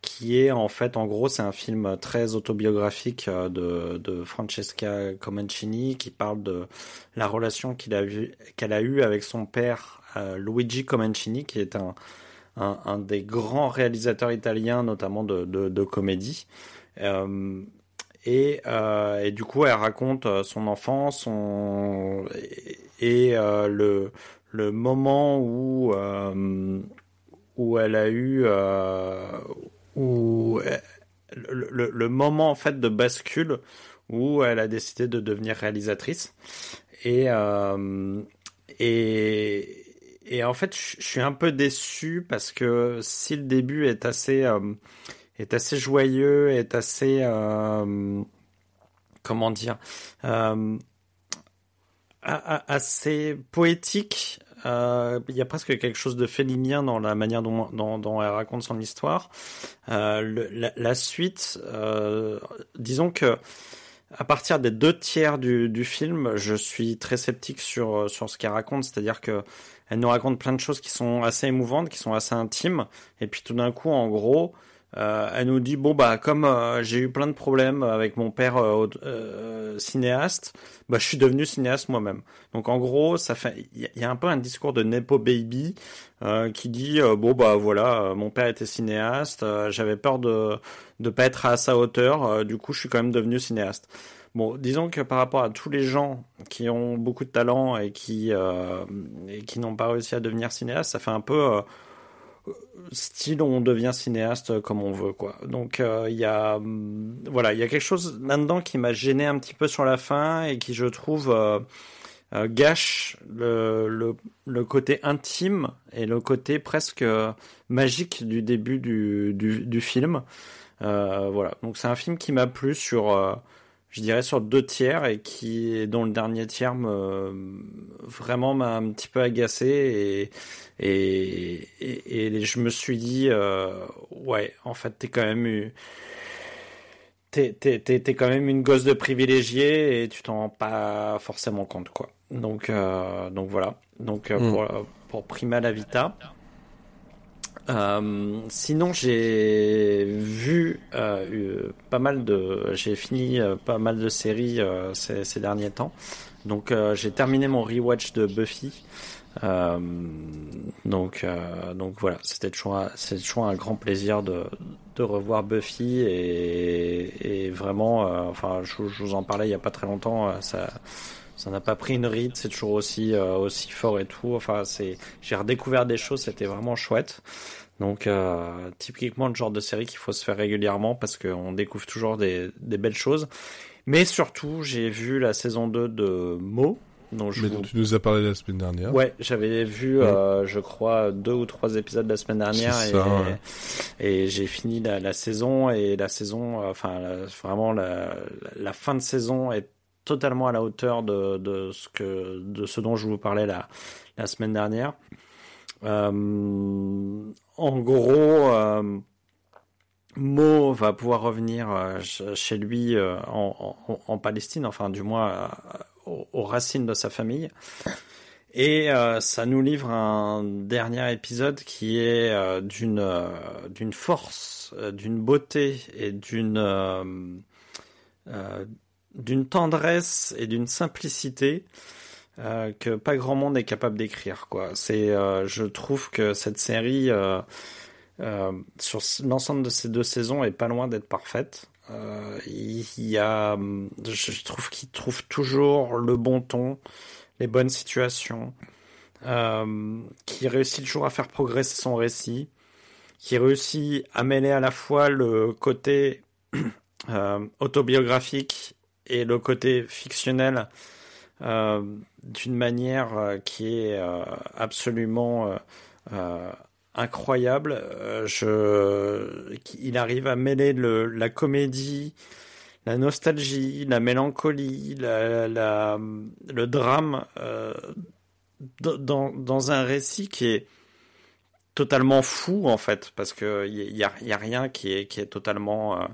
qui est en fait, en gros, c'est un film très autobiographique de Francesca Comencini, qui parle de la relation qu'elle a eue avec son père, Luigi Comencini, qui est un des grands réalisateurs italiens, notamment de comédie. Et du coup, elle raconte son enfance, et le moment où elle a eu le moment en fait de bascule où elle a décidé de devenir réalisatrice et en fait je suis un peu déçu parce que si le début est assez joyeux, est assez comment dire assez poétique. Il y a presque quelque chose de félinien dans la manière dont elle raconte son histoire. La suite, disons que à partir des 2/3 du film, je suis très sceptique sur ce qu'elle raconte, c'est-à-dire que elle nous raconte plein de choses qui sont assez émouvantes, qui sont assez intimes, et puis tout d'un coup, en gros, elle nous dit bon bah comme j'ai eu plein de problèmes avec mon père cinéaste, bah je suis devenu cinéaste moi-même. Donc en gros, ça fait il y a un peu un discours de nepo baby qui dit bon bah voilà, mon père était cinéaste, j'avais peur de pas être à sa hauteur, du coup je suis quand même devenu cinéaste. Bon, disons que par rapport à tous les gens qui ont beaucoup de talent et qui n'ont pas réussi à devenir cinéaste, ça fait un peu style on devient cinéaste comme on veut quoi. Donc il y a quelque chose là-dedans qui m'a gêné un petit peu sur la fin et qui je trouve gâche le côté intime et le côté presque magique du début du film. Voilà, donc c'est un film qui m'a plu sur je dirais sur 2/3 et dont le dernier tiers vraiment m'a un petit peu agacé et je me suis dit ouais en fait t'es quand même une gosse de privilégié et tu t'en rends pas forcément compte quoi. Donc voilà. Donc pour Prima la Vita. Sinon j'ai vu j'ai fini pas mal de séries ces derniers temps. Donc j'ai terminé mon rewatch de Buffy. Donc voilà, c'est toujours un grand plaisir de revoir Buffy et vraiment enfin je vous en parlais il y a pas très longtemps, ça n'a pas pris une ride, c'est toujours aussi fort et tout. Enfin j'ai redécouvert des choses, c'était vraiment chouette. Donc typiquement le genre de série qu'il faut se faire régulièrement parce qu'on découvre toujours des belles choses. Mais surtout, j'ai vu la saison 2 de Mo. dont tu nous as parlé la semaine dernière. Ouais, j'avais vu, je crois, 2 ou 3 épisodes la semaine dernière et j'ai fini la saison et la saison, vraiment la fin de saison est totalement à la hauteur de ce dont je vous parlais la semaine dernière. En gros, Mo va pouvoir revenir chez lui en Palestine, enfin du moins aux racines de sa famille. Et ça nous livre un dernier épisode qui est d'une force, d'une beauté et d'une tendresse et d'une simplicité que pas grand monde est capable d'écrire quoi. Je trouve que cette série sur l'ensemble de ces 2 saisons est pas loin d'être parfaite. Je trouve qu'il trouve toujours le bon ton, les bonnes situations, qui réussit toujours à faire progresser son récit, qui réussit à mêler à la fois le côté autobiographique et le côté fictionnel d'une manière qui est absolument incroyable. Il arrive à mêler la comédie, la nostalgie, la mélancolie, le drame dans un récit qui est totalement fou en fait, parce que il y a rien qui est totalement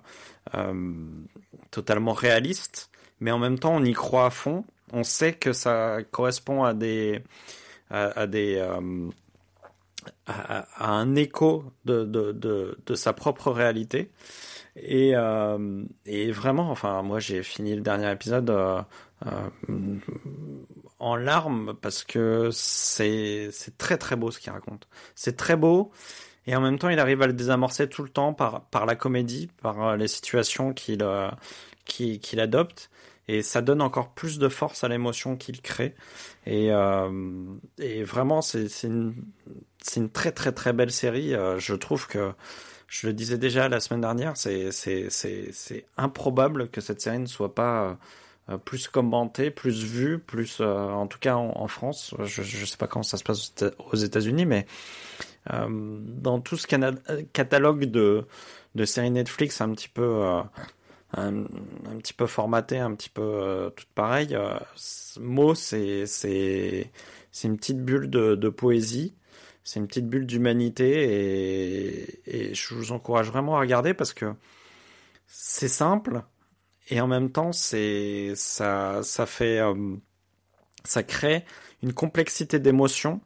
réaliste, mais en même temps on y croit à fond. On sait que ça correspond à un écho de sa propre réalité. Et vraiment, enfin, moi j'ai fini le dernier épisode en larmes parce que c'est très très beau ce qu'il raconte. C'est très beau et en même temps il arrive à le désamorcer tout le temps par la comédie, par les situations qu'il adopte. et ça donne encore plus de force à l'émotion qu'il crée. Et vraiment, c'est une très très très belle série. Je trouve que, je le disais déjà la semaine dernière, c'est improbable que cette série ne soit pas plus commentée, plus vue, plus en tout cas en France. Je sais pas comment ça se passe aux États-Unis, mais dans tout ce catalogue de séries Netflix un petit peu formaté, un petit peu tout pareil, Mo, c'est une petite bulle de poésie. C'est une petite bulle d'humanité et je vous encourage vraiment à regarder parce que c'est simple et en même temps ça crée une complexité d'émotions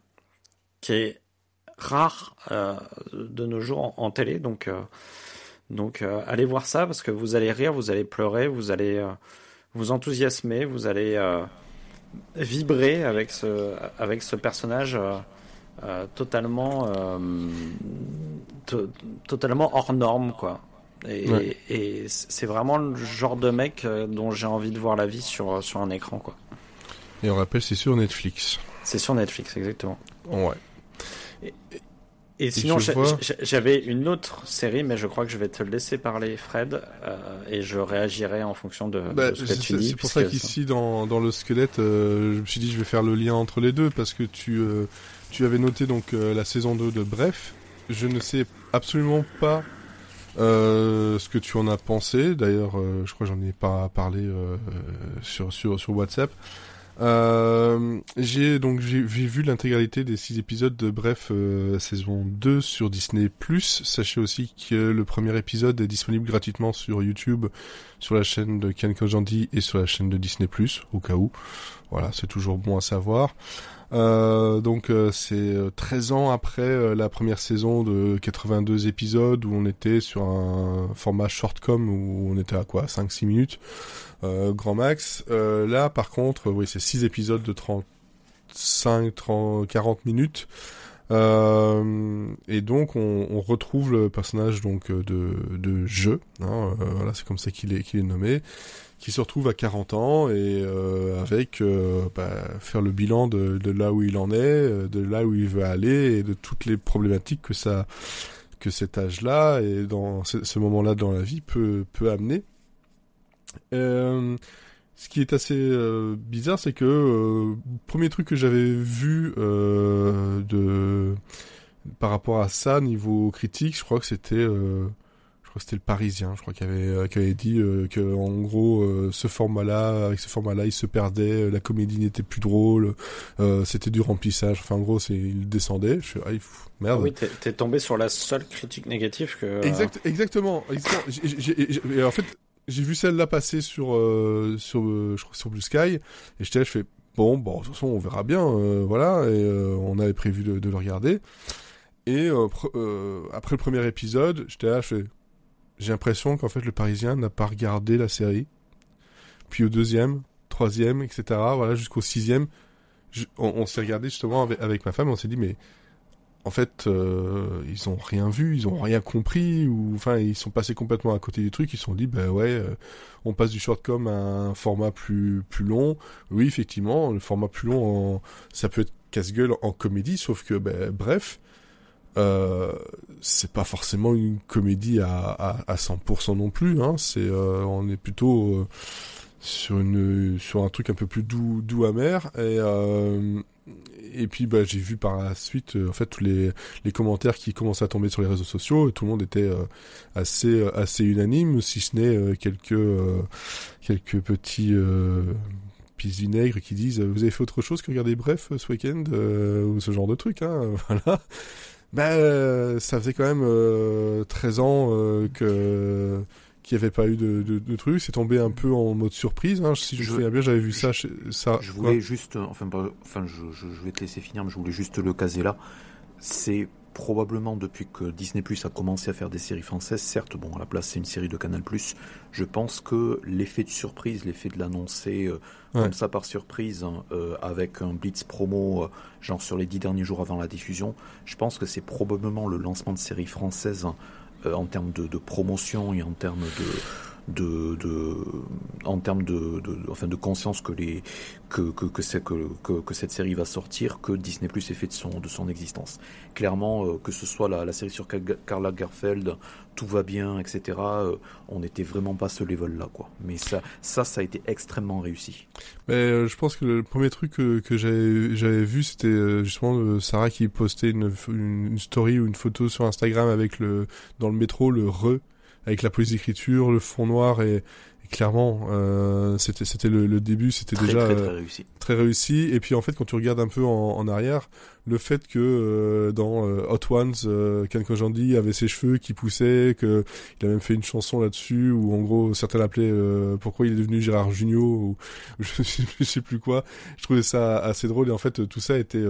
qui est rare de nos jours en télé. Donc allez voir ça parce que vous allez rire, vous allez pleurer, vous allez vous enthousiasmer, vous allez vibrer avec ce personnage. Totalement hors norme, quoi. Et c'est vraiment le genre de mec dont j'ai envie de voir la vie sur un écran, quoi. Et on rappelle, c'est sur Netflix. C'est sur Netflix, exactement. Ouais. Et sinon, j'avais une autre série, mais je crois que je vais te laisser parler, Fred, et je réagirai en fonction de ce que tu dis. C'est pour ça qu'ici, dans le squelette, je me suis dit, je vais faire le lien entre les deux, parce que tu avais noté donc la saison 2 de Bref. Je ne sais absolument pas ce que tu en as pensé. D'ailleurs, je crois que j'en ai pas parlé sur WhatsApp. J'ai vu l'intégralité des 6 épisodes de Bref saison 2 sur Disney+. Sachez aussi que le premier épisode est disponible gratuitement sur YouTube, sur la chaîne de Ken Kojandi et sur la chaîne de Disney+, au cas où. Voilà, c'est toujours bon à savoir. C'est 13 ans après la première saison de 82 épisodes où on était sur un format shortcom où on était à 5-6 minutes grand max. Là par contre, oui, c'est 6 épisodes de 40 minutes. Et donc on retrouve le personnage donc de Jeu, hein, voilà, c'est comme ça qu'il est nommé, qui se retrouve à 40 ans et avec faire le bilan de là où il en est, de là où il veut aller et de toutes les problématiques que cet âge-là et dans ce moment-là dans la vie peut amener. Ce qui est assez bizarre, c'est que premier truc que j'avais vu par rapport à ça niveau critique, je crois que c'était le Parisien, je crois qu'il avait dit que en gros avec ce format-là, il se perdait, la comédie n'était plus drôle, c'était du remplissage. Enfin en gros, il descendait. Je suis merde. Ah oui, t'es tombé sur la seule critique négative que. Exactement. En fait, j'ai vu celle-là passer je crois sur Blue Sky, et j'étais là, je fais bon, de toute façon on verra bien, voilà, et on avait prévu de le regarder. Et après le premier épisode, j'étais là, j'ai l'impression qu'en fait le Parisien n'a pas regardé la série. Puis au deuxième, troisième, etc. Voilà, jusqu'au 6e, on s'est regardé justement avec ma femme, on s'est dit mais en fait, ils ont rien vu, ils ont rien compris, ou enfin ils sont passés complètement à côté du truc. Ils se sont dit on passe du shortcom à un format plus long. Oui, effectivement, le format plus long, ça peut être casse-gueule en comédie, sauf que Bref, c'est pas forcément une comédie à 100% non plus. Hein. On est plutôt sur un truc un peu plus doux amer et puis j'ai vu par la suite en fait tous les commentaires qui commençaient à tomber sur les réseaux sociaux et tout le monde était assez unanime, si ce n'est quelques petits pisse vinaigre qui disent vous avez fait autre chose que regarder Bref ce week-end ou ce genre de truc, hein, voilà. Ça faisait quand même 13 ans qu'il n'y avait pas eu de trucs. C'est tombé un peu en mode surprise, hein. Si je me souviens bien, j'avais vu ça. Je voulais juste, je vais te laisser finir, mais je voulais juste le caser là. C'est probablement depuis que Disney+ a commencé à faire des séries françaises, certes, à la place c'est une série de Canal+, je pense que l'effet de surprise, l'effet de l'annoncer comme ça par surprise, avec un blitz promo, genre sur les 10 derniers jours avant la diffusion, je pense que c'est probablement le lancement de séries françaises en termes de promotion et en termes en termes de conscience que cette série va sortir, que Disney Plus ait fait de son existence. Clairement, que ce soit la série sur Karl Lagerfeld, tout va bien, etc. On n'était vraiment pas à ce level-là, quoi. Mais ça a été extrêmement réussi. Mais je pense que le premier truc que j'avais vu, c'était justement Sarah qui postait une story ou une photo sur Instagram avec dans le métro le avec la police d'écriture, le fond noir et clairement c'était le début, c'était déjà très réussi. Très réussi. Et puis en fait quand tu regardes un peu en arrière, le fait que dans Hot Ones, Ken Kojandi avait ses cheveux qui poussaient, que il a même fait une chanson là-dessus où en gros certains l'appelaient pourquoi il est devenu Gérard Jugnot ou je sais plus quoi. Je trouvais ça assez drôle et en fait tout ça était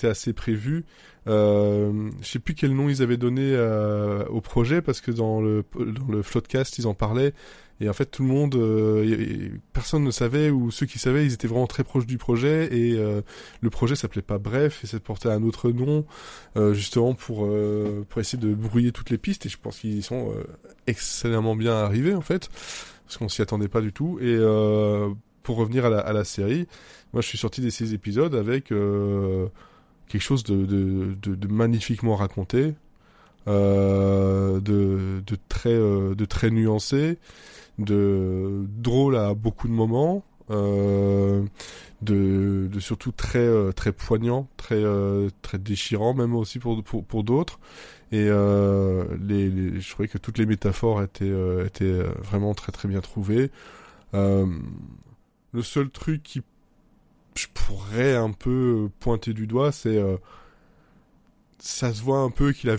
assez prévu. Je sais plus quel nom ils avaient donné au projet parce que dans le Floodcast ils en parlaient et en fait tout le monde personne ne savait ou ceux qui savaient ils étaient vraiment très proches du projet et le projet s'appelait pas Bref et ça portait un autre nom justement pour essayer de brouiller toutes les pistes et je pense qu'ils y sont excellemment bien arrivés en fait parce qu'on s'y attendait pas du tout et pour revenir à la série, moi je suis sorti des 6 épisodes avec quelque chose de magnifiquement raconté, de très nuancé, de drôle à beaucoup de moments, de surtout très poignant, très déchirant même aussi pour d'autres. Et je trouvais que toutes les métaphores étaient vraiment très très bien trouvées. Le seul truc qui je pourrais un peu pointer du doigt, c'est ça se voit un peu qu'il a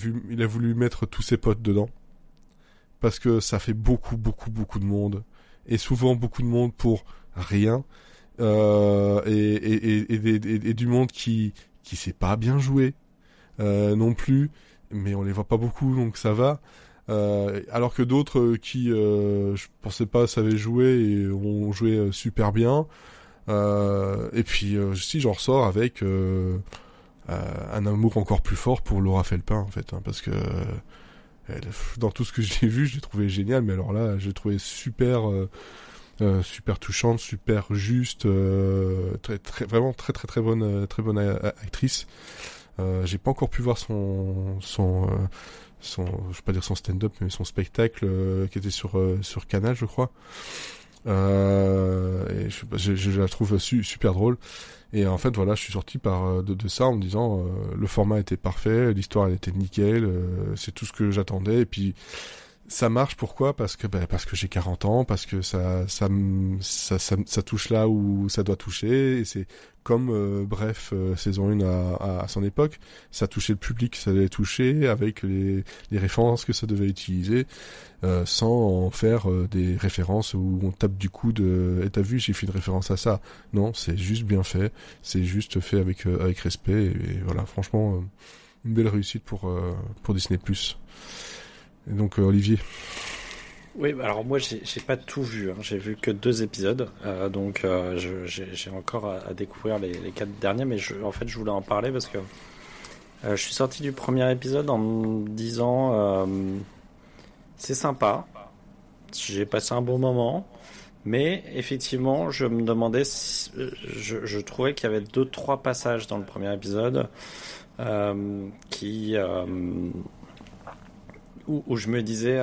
voulu mettre tous ses potes dedans parce que ça fait beaucoup de monde et souvent beaucoup de monde pour rien et du monde qui sait pas bien jouer non plus, mais on les voit pas beaucoup donc ça va. Alors que d'autres qui je pensais pas savaient jouer et ont joué super bien. Et puis si j'en ressors avec un amour encore plus fort pour Laura Felpin en fait parce que dans tout ce que j'ai vu je l'ai trouvé génial mais alors là je l'ai trouvé super touchante, super juste, vraiment très bonne actrice. J'ai pas encore pu voir son je vais pas dire son stand-up mais son spectacle qui était sur Canal je crois. Et je la trouve super drôle et en fait voilà je suis sorti de ça en me disant le format était parfait, l'histoire elle était nickel, c'est tout ce que j'attendais et puis ça marche pourquoi parce que j'ai 40 ans parce que ça touche là où ça doit toucher et c'est comme Bref saison 1 à son époque ça touchait le public, ça devait toucher avec les références que ça devait utiliser sans en faire des références où on tape du coude et t'as vu j'ai fait une référence à ça, non c'est juste bien fait, c'est juste fait avec respect et voilà franchement une belle réussite pour Disney+. Et donc Olivier. Oui, alors moi j'ai pas tout vu, hein. J'ai vu que 2 épisodes, donc j'ai encore à découvrir les 4 derniers, mais je voulais en parler parce que je suis sorti du premier épisode en me disant c'est sympa, j'ai passé un bon moment, mais effectivement je me demandais je trouvais qu'il y avait 2-3 passages dans le premier épisode qui où je me disais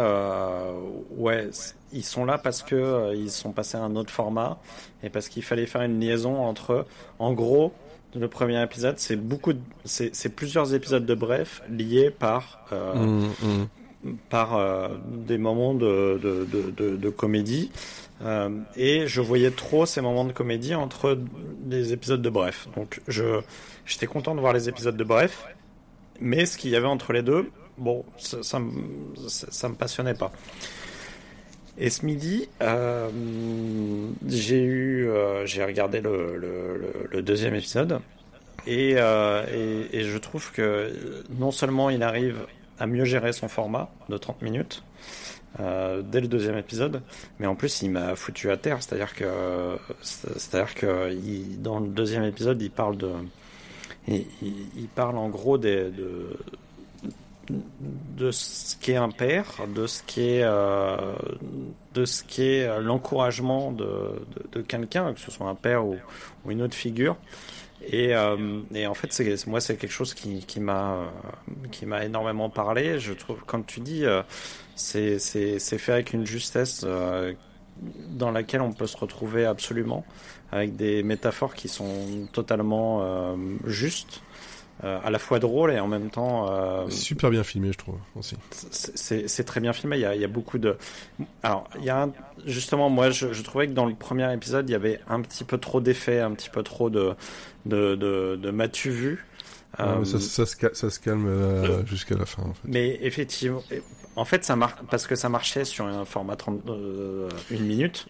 ouais ils sont là parce que ils sont passés à un autre format et parce qu'il fallait faire une liaison entre en gros le premier épisode c'est plusieurs épisodes de Bref liés par des moments de comédie et je voyais trop ces moments de comédie entre les épisodes de Bref, donc j'étais content de voir les épisodes de Bref, mais ce qu'il y avait entre les deux, bon, ça me passionnait pas. Et ce midi, j'ai regardé le deuxième épisode et je trouve que non seulement il arrive à mieux gérer son format de 30 minutes dès le deuxième épisode, mais en plus il m'a foutu à terre. C'est-à-dire que dans le deuxième épisode, il parle en gros de ce qu'est un père, de ce qu'est l'encouragement de quelqu'un, que ce soit un père ou une autre figure. Et en fait, c'est quelque chose qui m'a énormément parlé. Je trouve, comme tu dis, c'est fait avec une justesse dans laquelle on peut se retrouver absolument, avec des métaphores qui sont totalement justes. À la fois drôle et en même temps super bien filmé, je trouve aussi. C'est très bien filmé. Il y a beaucoup de. Alors justement, moi je trouvais que dans le premier épisode il y avait un petit peu trop d'effets, un petit peu trop de m'as-tu vu. Ça se calme jusqu'à la fin en fait. Mais effectivement, en fait ça marche parce que ça marchait sur un format 1 minute.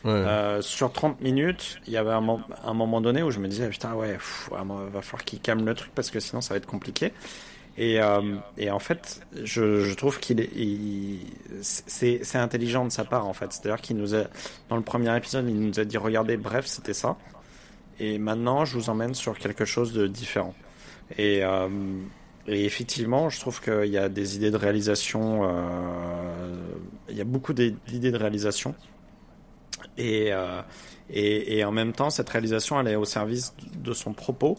Ouais. Sur 30 minutes, il y avait un moment donné où je me disais putain va falloir qu'il calme le truc parce que sinon ça va être compliqué. Et en fait, je trouve c'est intelligent de sa part en fait. C'est-à-dire qu'il nous a dans le premier épisode, il nous a dit regardez, bref, c'était ça. Et maintenant, je vous emmène sur quelque chose de différent. Et effectivement, je trouve qu'il y a des idées de réalisation. Il y a beaucoup d'idées de réalisation. Et en même temps, cette réalisation, elle est au service de son propos.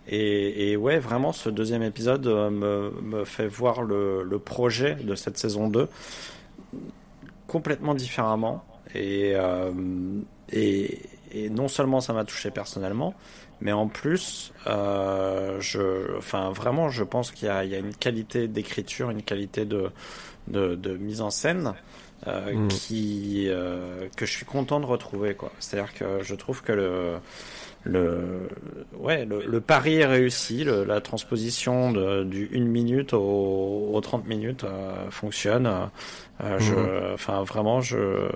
Et ouais, vraiment, ce deuxième épisode me fait voir le projet de cette saison 2 complètement différemment. Et non seulement ça m'a touché personnellement, mais en plus, vraiment, je pense qu'il y a une qualité d'écriture, une qualité de mise en scène. Que je suis content de retrouver quoi. C'est-à-dire que je trouve que le pari est réussi, la transposition du 1 minute aux 30 minutes fonctionne. Vraiment je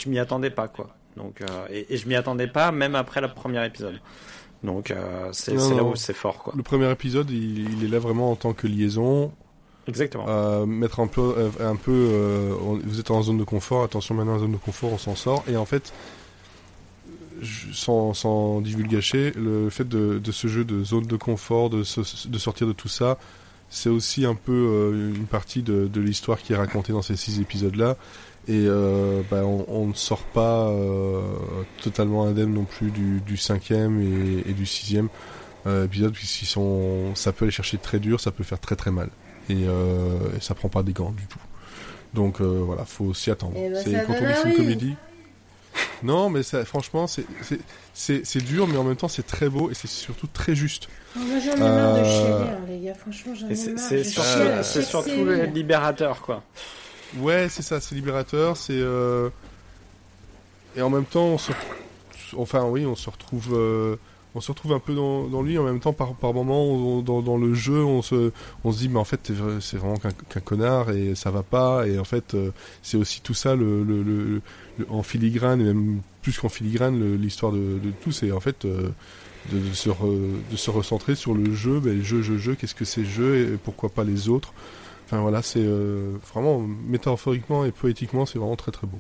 m'y attendais pas quoi. Donc et je m'y attendais pas même après le premier épisode. Donc c'est là où c'est fort quoi. Le premier épisode, il est là vraiment en tant que liaison. Exactement. Mettre un peu, vous êtes en zone de confort, attention maintenant en zone de confort, on s'en sort. Et en fait, sans divulgacher, le fait de ce jeu de zone de confort, de sortir de tout ça, c'est aussi un peu une partie de l'histoire qui est racontée dans ces 6 épisodes-là. Et on ne sort pas totalement indemne non plus du 5e et du 6e épisode, puisqu'ils ça peut aller chercher très dur, ça peut faire très très mal. Et ça prend pas des gants du tout. Donc voilà, faut s'y attendre. C'est quand on dit que c'est une comédie. Non, mais ça, franchement, c'est dur, mais en même temps, c'est très beau et c'est surtout très juste. Oh, moi, j'en ai marre de chialer, les gars. Franchement, j'en ai marre. C'est surtout libérateur, quoi. Ouais, c'est ça, c'est libérateur. C'est et en même temps, on se retrouve un peu dans lui. En même temps, par moment, dans le jeu, on se dit, mais en fait, c'est vraiment qu'un connard et ça va pas. Et en fait, c'est aussi tout ça, en filigrane, et même plus qu'en filigrane, l'histoire de tout. C'est en fait de se recentrer sur le jeu. Le jeu, qu'est-ce que c'est le jeu et pourquoi pas les autres. Enfin voilà, c'est vraiment métaphoriquement et poétiquement, c'est vraiment très très beau.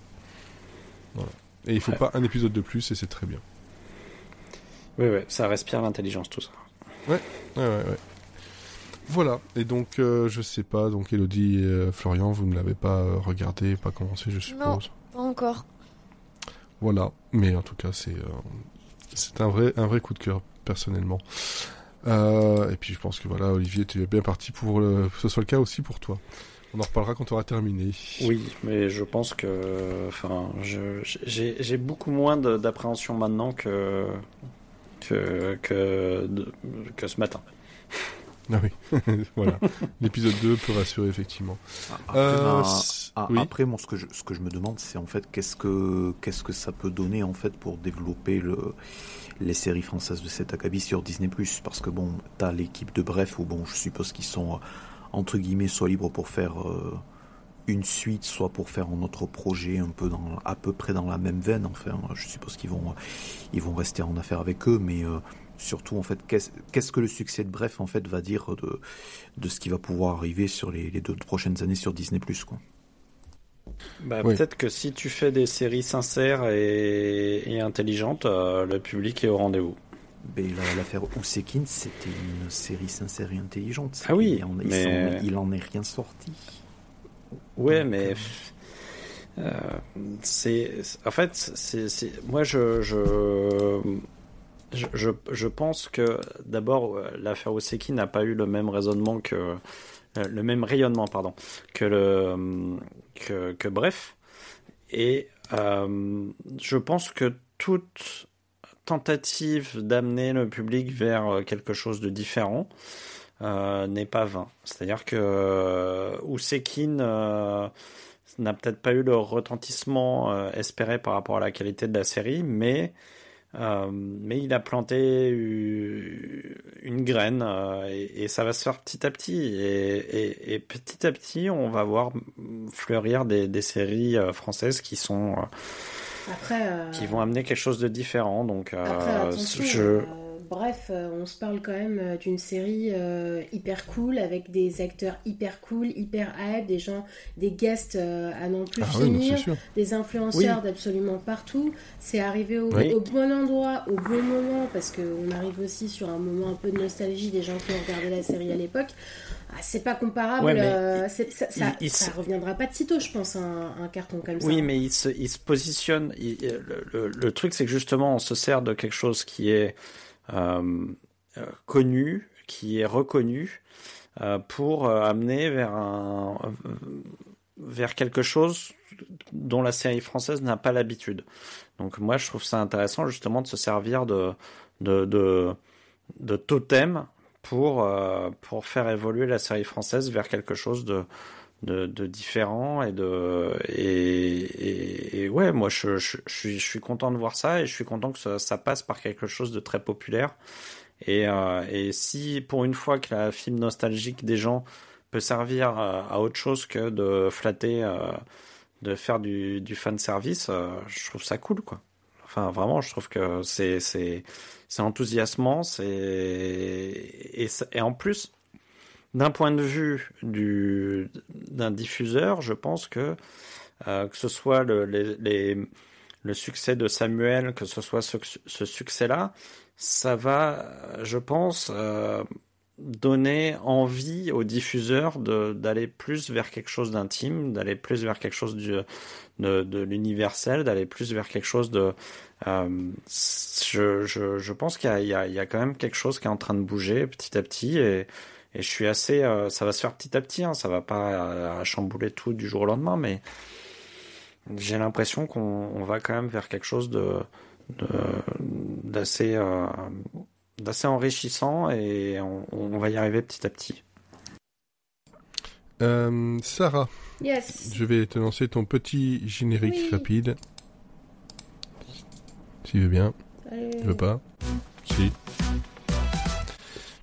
Voilà. Et il faut pas un épisode de plus et c'est très bien. Oui, ça respire l'intelligence, tout ça. Ouais. Voilà, et donc, je sais pas, donc Elodie et Florian, vous ne l'avez pas regardé, pas commencé, je suppose. Non, pas encore. Voilà, mais en tout cas, c'est un vrai coup de cœur, personnellement. Et puis, je pense que voilà, Olivier, tu es bien parti pour que ce soit le cas aussi pour toi. On en reparlera quand on aura terminé. Oui, mais je pense que, j'ai beaucoup moins d'appréhension maintenant que ce matin. Ah oui, voilà. L'épisode 2 peut rassurer, effectivement. Après, moi, ce que je me demande, c'est en fait qu'est-ce que ça peut donner en fait pour développer les séries françaises de cet acabit sur Disney+. Parce que bon, t'as l'équipe de Bref, où bon, je suppose qu'ils sont entre guillemets soit libres pour faire une suite, soit pour faire un autre projet un peu à peu près dans la même veine. Enfin, je suppose qu'ils vont rester en affaire avec eux, mais surtout en fait, qu'est-ce que le succès de Bref en fait va dire de ce qui va pouvoir arriver sur les 2 prochaines années sur Disney+, quoi. Oui. Peut-être que si tu fais des séries sincères et intelligentes, le public est au rendez-vous. l'affaire Ousekine, c'était une série sincère et intelligente. Ah oui, il en est rien sorti. Ouais, donc, mais en fait, moi je pense que d'abord l'affaire Ousekine n'a pas eu le même raisonnement le même rayonnement que Bref, et je pense que toute tentative d'amener le public vers quelque chose de différent n'est pas vain. C'est-à-dire que Ousekine n'a peut-être pas eu le retentissement espéré par rapport à la qualité de la série, mais il a planté une graine et ça va se faire petit à petit. Et petit à petit, on va voir fleurir des séries françaises qui sont... qui vont amener quelque chose de différent. Donc, Bref, on se parle quand même d'une série hyper cool, avec des acteurs hyper cool, hyper hype, des gens, des guests à n'en plus finir, des influenceurs d'absolument partout. C'est arrivé au bon endroit, au bon moment, parce qu'on arrive aussi sur un moment un peu de nostalgie des gens qui ont regardé la série à l'époque. C'est pas comparable, ça reviendra pas de sitôt, je pense, un carton comme ça. Oui, mais il se positionne. Le truc, c'est que justement, on se sert de quelque chose qui est connu, qui est reconnu, pour amener vers quelque chose dont la série française n'a pas l'habitude. Donc moi, je trouve ça intéressant justement de se servir de totem pour faire évoluer la série française vers quelque chose de différent et ouais, moi je suis content de voir ça, et je suis content que ça passe par quelque chose de très populaire, et si pour une fois que la film nostalgique des gens peut servir à autre chose que de flatter, de faire du fan service, je trouve ça cool, quoi. Enfin, vraiment, je trouve que c'est enthousiasmant, et en plus, d'un point de vue d'un diffuseur, je pense que ce soit le succès de Samuel, que ce soit ce succès-là, ça va, je pense, donner envie aux diffuseurs d'aller plus vers quelque chose d'intime, d'aller plus vers quelque chose de l'universel, d'aller plus vers quelque chose de... je pense qu'il y a quand même quelque chose qui est en train de bouger petit à petit, et je suis assez... ça va se faire petit à petit, hein, ça va pas chambouler tout du jour au lendemain, mais j'ai l'impression qu'on va quand même vers quelque chose d'assez enrichissant, et on va y arriver petit à petit. Sarah, yes. Je vais te lancer ton petit générique rapide. Si tu veux bien. Tu veux pas? Si.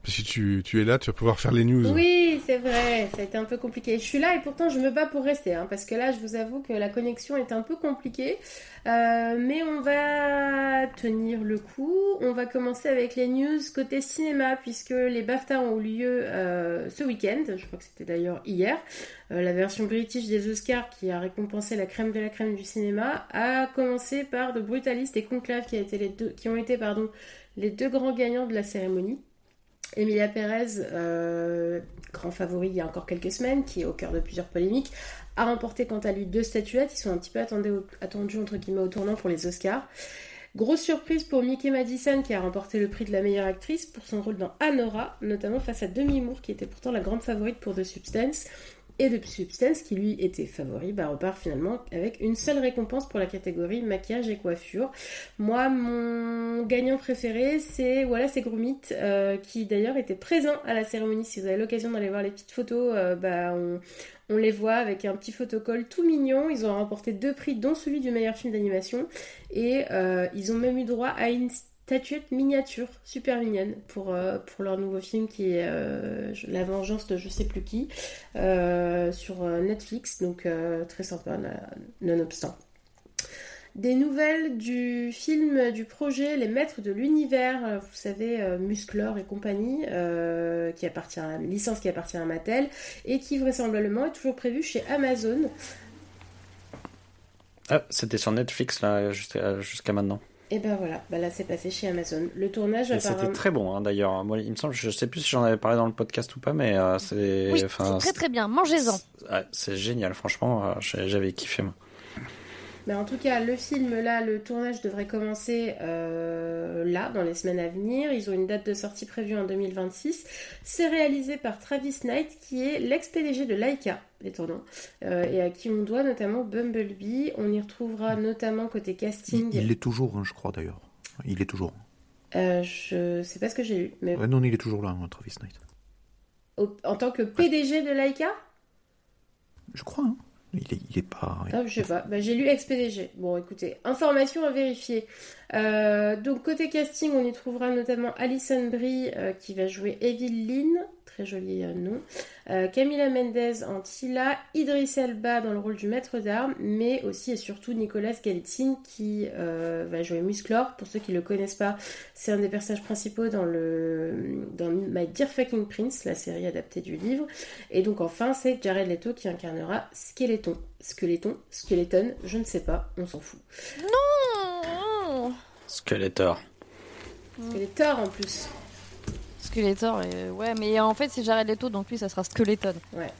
Parce que tu es là, tu vas pouvoir faire les news. Oui, c'est vrai, ça a été un peu compliqué. Je suis là et pourtant je me bats pour rester, hein, parce que là, je vous avoue que la connexion est un peu compliquée. Mais on va tenir le coup. On va commencer avec les news côté cinéma, puisque les BAFTA ont eu lieu ce week-end. Je crois que c'était d'ailleurs hier. La version british des Oscars, qui a récompensé la crème de la crème du cinéma, a commencé par The Brutalist et Conclave, qui ont été les deux grands gagnants de la cérémonie. Emilia Pérez, grand favori il y a encore quelques semaines, qui est au cœur de plusieurs polémiques, a remporté quant à lui 2 statuettes. Ils sont un petit peu attendus entre guillemets au tournant pour les Oscars. Grosse surprise pour Mickey Madison, qui a remporté le prix de la meilleure actrice pour son rôle dans Anora, notamment face à Demi Moore, qui était pourtant la grande favorite pour The Substance. Et The Substance, qui lui était favori, repart finalement avec une seule récompense pour la catégorie maquillage et coiffure. Moi, mon gagnant préféré, c'est Gromit, qui d'ailleurs était présent à la cérémonie. Si vous avez l'occasion d'aller voir les petites photos, on les voit avec un petit photocall tout mignon. Ils ont remporté 2 prix, dont celui du meilleur film d'animation. Et ils ont même eu droit à une statuette miniature, super mignonne, pour leur nouveau film qui est La Vengeance de je sais plus qui, sur Netflix, donc très sympa nonobstant. Des nouvelles du film, du projet Les Maîtres de l'Univers, vous savez, Musclor et compagnie, licence qui appartient à Mattel, et qui vraisemblablement est toujours prévu chez Amazon. Ah, c'était sur Netflix là jusqu'à maintenant. Et ben voilà, là c'est passé chez Amazon. Le tournage Et c'était très bon d'ailleurs. Moi, il me semble, je sais plus si j'en avais parlé dans le podcast ou pas, mais c'est. Oui, c'est très très bien. Mangez-en. C'est génial, franchement, j'avais kiffé moi. Mais en tout cas, le film, là, le tournage devrait commencer là, dans les semaines à venir. Ils ont une date de sortie prévue en 2026. C'est réalisé par Travis Knight, qui est l'ex-PDG de Laika, étonnant, et à qui on doit notamment Bumblebee. On y retrouvera notamment côté casting... Il l'est toujours, je crois, d'ailleurs. Il est toujours. Je sais pas ce que j'ai lu. Mais... non, il est toujours là, Travis Knight. En tant que PDG de Laika ? Je crois, hein. Il est pas... Ah, je sais pas. J'ai lu ex-PDG. Bon, écoutez, information à vérifier. Donc, côté casting, on y trouvera notamment Alison Brie qui va jouer Evelyn. Très joli nom. Camila Mendes en Tila. Idris Elba dans le rôle du maître d'armes. Mais aussi et surtout Nicolas Galitzine qui va jouer Musclor. Pour ceux qui le connaissent pas, c'est un des personnages principaux dans My Dear Fucking Prince, la série adaptée du livre. Et donc enfin, c'est Jared Leto qui incarnera Skeleton, je ne sais pas, on s'en fout. Non. Skeletor en plus. Skeletor, ouais, mais en fait c'est Jared Leto, donc lui ça sera Skeleton. Ouais.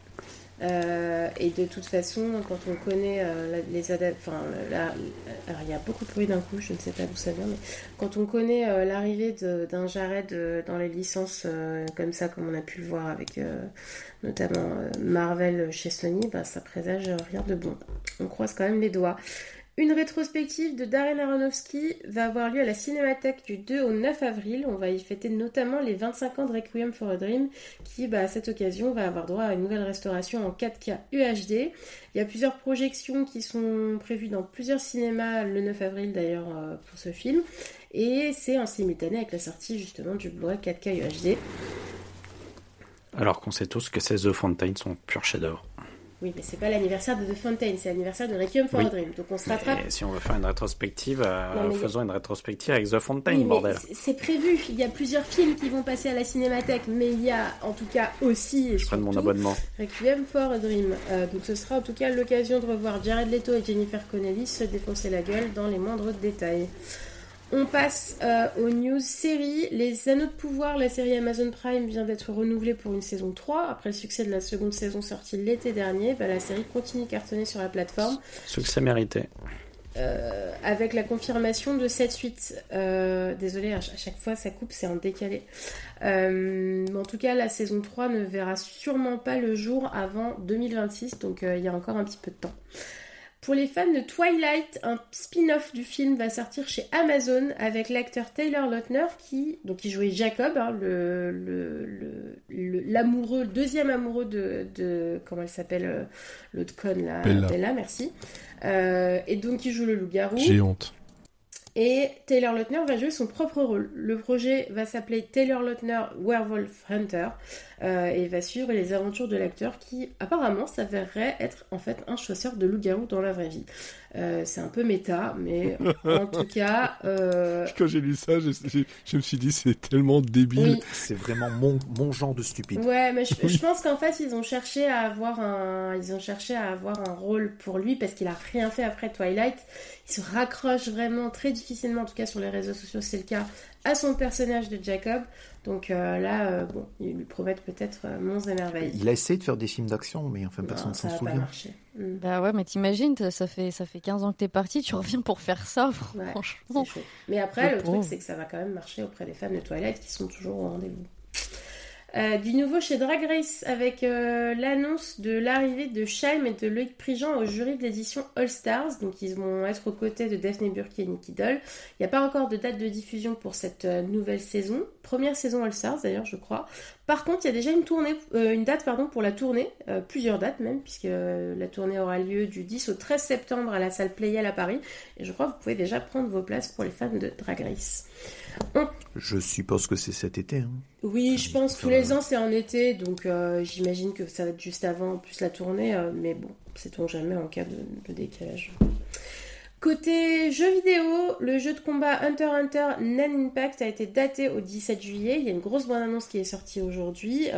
Et de toute façon, quand on connaît les adeptes, alors il y a beaucoup de bruit d'un coup, je ne sais pas d'où ça vient, mais quand on connaît l'arrivée d'un Jared dans les licences comme ça, comme on a pu le voir avec notamment Marvel chez Sony, ça présage rien de bon. On croise quand même les doigts. Une rétrospective de Darren Aronofsky va avoir lieu à la Cinémathèque du 2 au 9 avril. On va y fêter notamment les 25 ans de Requiem for a Dream qui, à cette occasion, va avoir droit à une nouvelle restauration en 4K UHD. Il y a plusieurs projections qui sont prévues dans plusieurs cinémas le 9 avril d'ailleurs pour ce film. Et c'est en simultané avec la sortie justement du Blu-ray 4K UHD. Alors qu'on sait tous que ces The Fountain sont pur chef-d'œuvre. Oui, mais c'est pas l'anniversaire de The Fountain, c'est l'anniversaire de Requiem for a Dream. Donc on se rattrape. Et si on veut faire une rétrospective, faisons une rétrospective avec The Fountain, oui, bordel. C'est prévu. Il y a plusieurs films qui vont passer à la Cinémathèque, mais il y a en tout cas aussi et je prends surtout mon abonnement. Requiem for a Dream. Donc ce sera en tout cas l'occasion de revoir Jared Leto et Jennifer Connelly se défoncer la gueule dans les moindres détails. On passe aux news séries. Les Anneaux de Pouvoir, la série Amazon Prime vient d'être renouvelée pour une saison 3. Après le succès de la seconde saison sortie l'été dernier, la série continue cartonner sur la plateforme. Succès mérité. Avec la confirmation de 7 suites. Désolée, à chaque fois ça coupe, c'est en décalé. Mais en tout cas, la saison 3 ne verra sûrement pas le jour avant 2026, donc il y a encore un petit peu de temps. Pour les fans de Twilight, un spin-off du film va sortir chez Amazon avec l'acteur Taylor Lautner qui jouait Jacob, l'amoureux, le deuxième amoureux de comment elle s'appelle, l'autre conne là, Bella, merci. Et donc il joue le loup-garou. J'ai honte. Et Taylor Lautner va jouer son propre rôle. Le projet va s'appeler Taylor Lautner Werewolf Hunter et va suivre les aventures de l'acteur qui apparemment s'avérerait être en fait un chasseur de loups-garous dans la vraie vie. C'est un peu méta, mais en tout cas... Quand j'ai lu ça, je me suis dit c'est tellement débile. Oui. C'est vraiment mon genre de stupide. Ouais, mais je pense qu'en fait ils ont cherché à avoir un rôle pour lui parce qu'il a rien fait après Twilight. Il se raccroche vraiment très difficilement, en tout cas sur les réseaux sociaux c'est le cas, à son personnage de Jacob. Donc ils lui promettent peut-être monts et merveilles. Il a essayé de faire des films d'action, mais enfin personne ne s'en souvient. Ça n'a pas marché. Bah ouais, mais t'imagines, ça fait 15 ans que t'es parti, tu reviens pour faire ça, franchement. C'est chaud. Mais après, le truc, c'est que ça va quand même marcher auprès des fans de Twilight qui sont toujours au rendez-vous. Du nouveau chez Drag Race avec l'annonce de l'arrivée de Shaim et de Loïc Prigent au jury de l'édition All Stars. Donc ils vont être aux côtés de Daphne Burki et Nicky Doll. Il n'y a pas encore de date de diffusion pour cette nouvelle saison. Première saison All Stars d'ailleurs je crois. Par contre il y a déjà une date pour la tournée, plusieurs dates même, puisque la tournée aura lieu du 10 au 13 septembre à la salle Playel à Paris. Et je crois que vous pouvez déjà prendre vos places pour les fans de Drag Race. Je suppose que c'est cet été. Hein. Oui, je pense tous les ans c'est en été, donc j'imagine que ça va être juste avant en plus la tournée, mais bon, sait-on jamais en cas de décalage. Côté jeux vidéo, le jeu de combat Hunter x Hunter Nen Impact a été daté au 17 juillet. Il y a une grosse bande-annonce qui est sortie aujourd'hui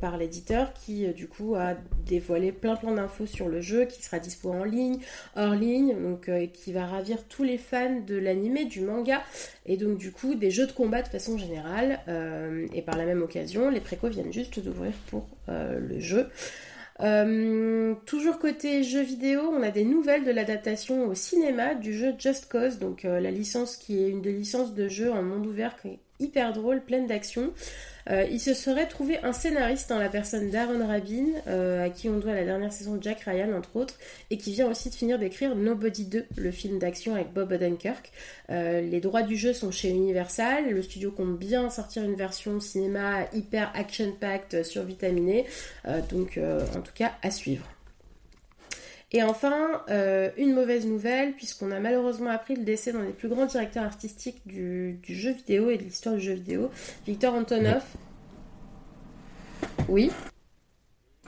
par l'éditeur qui du coup a dévoilé plein d'infos sur le jeu qui sera dispo en ligne, hors ligne, donc qui va ravir tous les fans de l'anime, du manga et donc du coup des jeux de combat de façon générale. Et par la même occasion, les précos viennent juste d'ouvrir pour le jeu. Toujours côté jeux vidéo, on a des nouvelles de l'adaptation au cinéma du jeu Just Cause, donc la licence qui est une des licences de jeu en monde ouvert qui est hyper drôle, pleine d'action. Il se serait trouvé un scénariste en la personne d'Aaron Rabin, à qui on doit la dernière saison de Jack Ryan entre autres, et qui vient aussi de finir d'écrire Nobody 2, le film d'action avec Bob Odenkirk. Les droits du jeu sont chez Universal, le studio compte bien sortir une version cinéma hyper action-packed survitaminée, donc en tout cas à suivre. Et enfin, une mauvaise nouvelle, puisqu'on a malheureusement appris le décès d'un des plus grands directeurs artistiques du jeu vidéo et de l'histoire du jeu vidéo, Victor Antonov. Oui.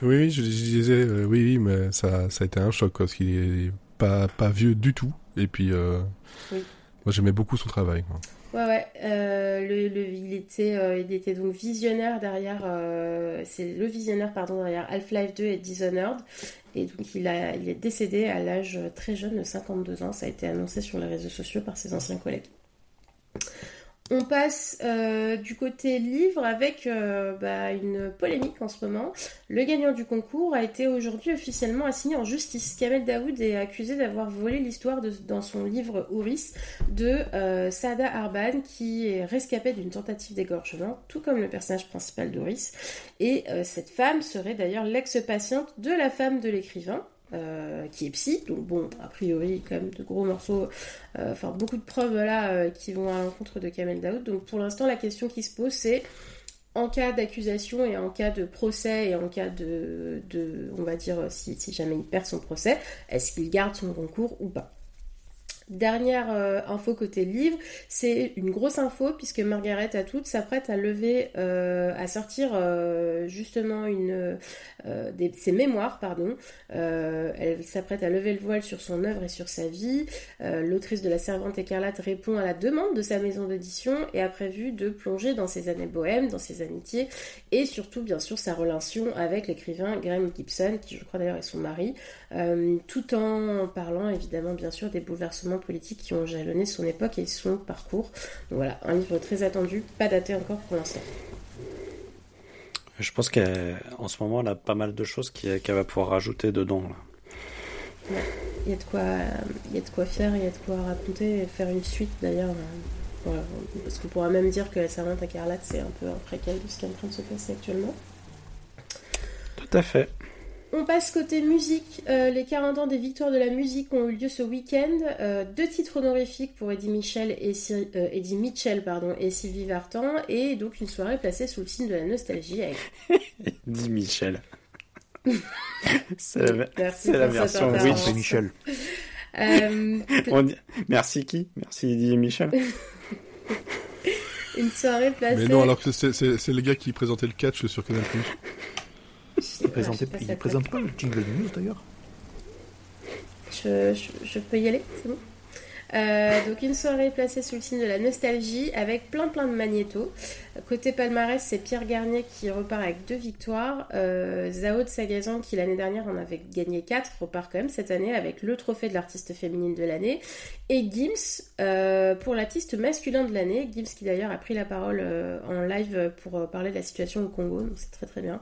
Oui, je disais, oui, mais ça a été un choc, quoi, parce qu'il est pas vieux du tout. Et puis, oui. Moi, j'aimais beaucoup son travail, quoi. Ouais, il était donc visionnaire derrière, derrière Half-Life 2 et Dishonored, et donc il est décédé à l'âge très jeune de 52 ans, ça a été annoncé sur les réseaux sociaux par ses anciens collègues. On passe du côté livre avec une polémique en ce moment. Le gagnant du concours a été aujourd'hui officiellement assigné en justice. Kamel Daoud est accusé d'avoir volé l'histoire dans son livre Ouris de Saada Arban, qui est rescapée d'une tentative d'égorgement, tout comme le personnage principal d'Ouris. Et cette femme serait d'ailleurs l'ex-patiente de la femme de l'écrivain. Qui est psy, donc bon, a priori, quand même de gros morceaux, beaucoup de preuves là qui vont à l'encontre de Kamel Daoud. Donc pour l'instant, la question qui se pose, c'est en cas d'accusation et en cas de procès et en cas de on va dire, si jamais il perd son procès, est-ce qu'il garde son concours ou pas ? Dernière info côté livre, c'est une grosse info puisque Margaret Atwood s'apprête à lever, à sortir justement ses mémoires, elle s'apprête à lever le voile sur son œuvre et sur sa vie. L'autrice de La Servante écarlate répond à la demande de sa maison d'édition et a prévu de plonger dans ses années bohèmes, dans ses amitiés et surtout bien sûr sa relation avec l'écrivain Graham Gibson, qui je crois d'ailleurs est son mari, tout en parlant évidemment bien sûr des bouleversements politiques qui ont jalonné son époque et son parcours. Donc voilà, un livre très attendu, pas daté encore pour l'instant. Je pense qu'en ce moment, elle a pas mal de choses qu'elle va pouvoir rajouter dedans. Là. Ouais, il y a de quoi faire, il y a de quoi raconter et faire une suite d'ailleurs. Voilà, parce qu'on pourra même dire que La Servante écarlate, c'est un peu un préquel de ce qui est en train de se passer actuellement. Tout à fait. On passe côté musique. Les 40 ans des victoires de la musique ont eu lieu ce week-end. 2 titres honorifiques pour Eddie Mitchell et Sylvie Vartan, et donc une soirée placée sous le signe de la nostalgie avec... Eddie Mitchell. c'est la version Witch. Michel. Merci qui ? Merci Eddie et Michel. Une soirée placée... Mais non, alors que c'est le gars qui présentait le catch sur Canal+. Il présente pas le Jingle News d'ailleurs. Je peux y aller, c'est bon. Donc une soirée placée sous le signe de la nostalgie avec plein de magnétos. Côté palmarès, c'est Pierre Garnier qui repart avec 2 victoires. Zao de Sagazan, qui l'année dernière en avait gagné 4, repart quand même cette année avec le trophée de l'artiste féminine de l'année. Et Gims pour l'artiste masculin de l'année. Gims qui d'ailleurs a pris la parole en live pour parler de la situation au Congo, donc c'est très très bien.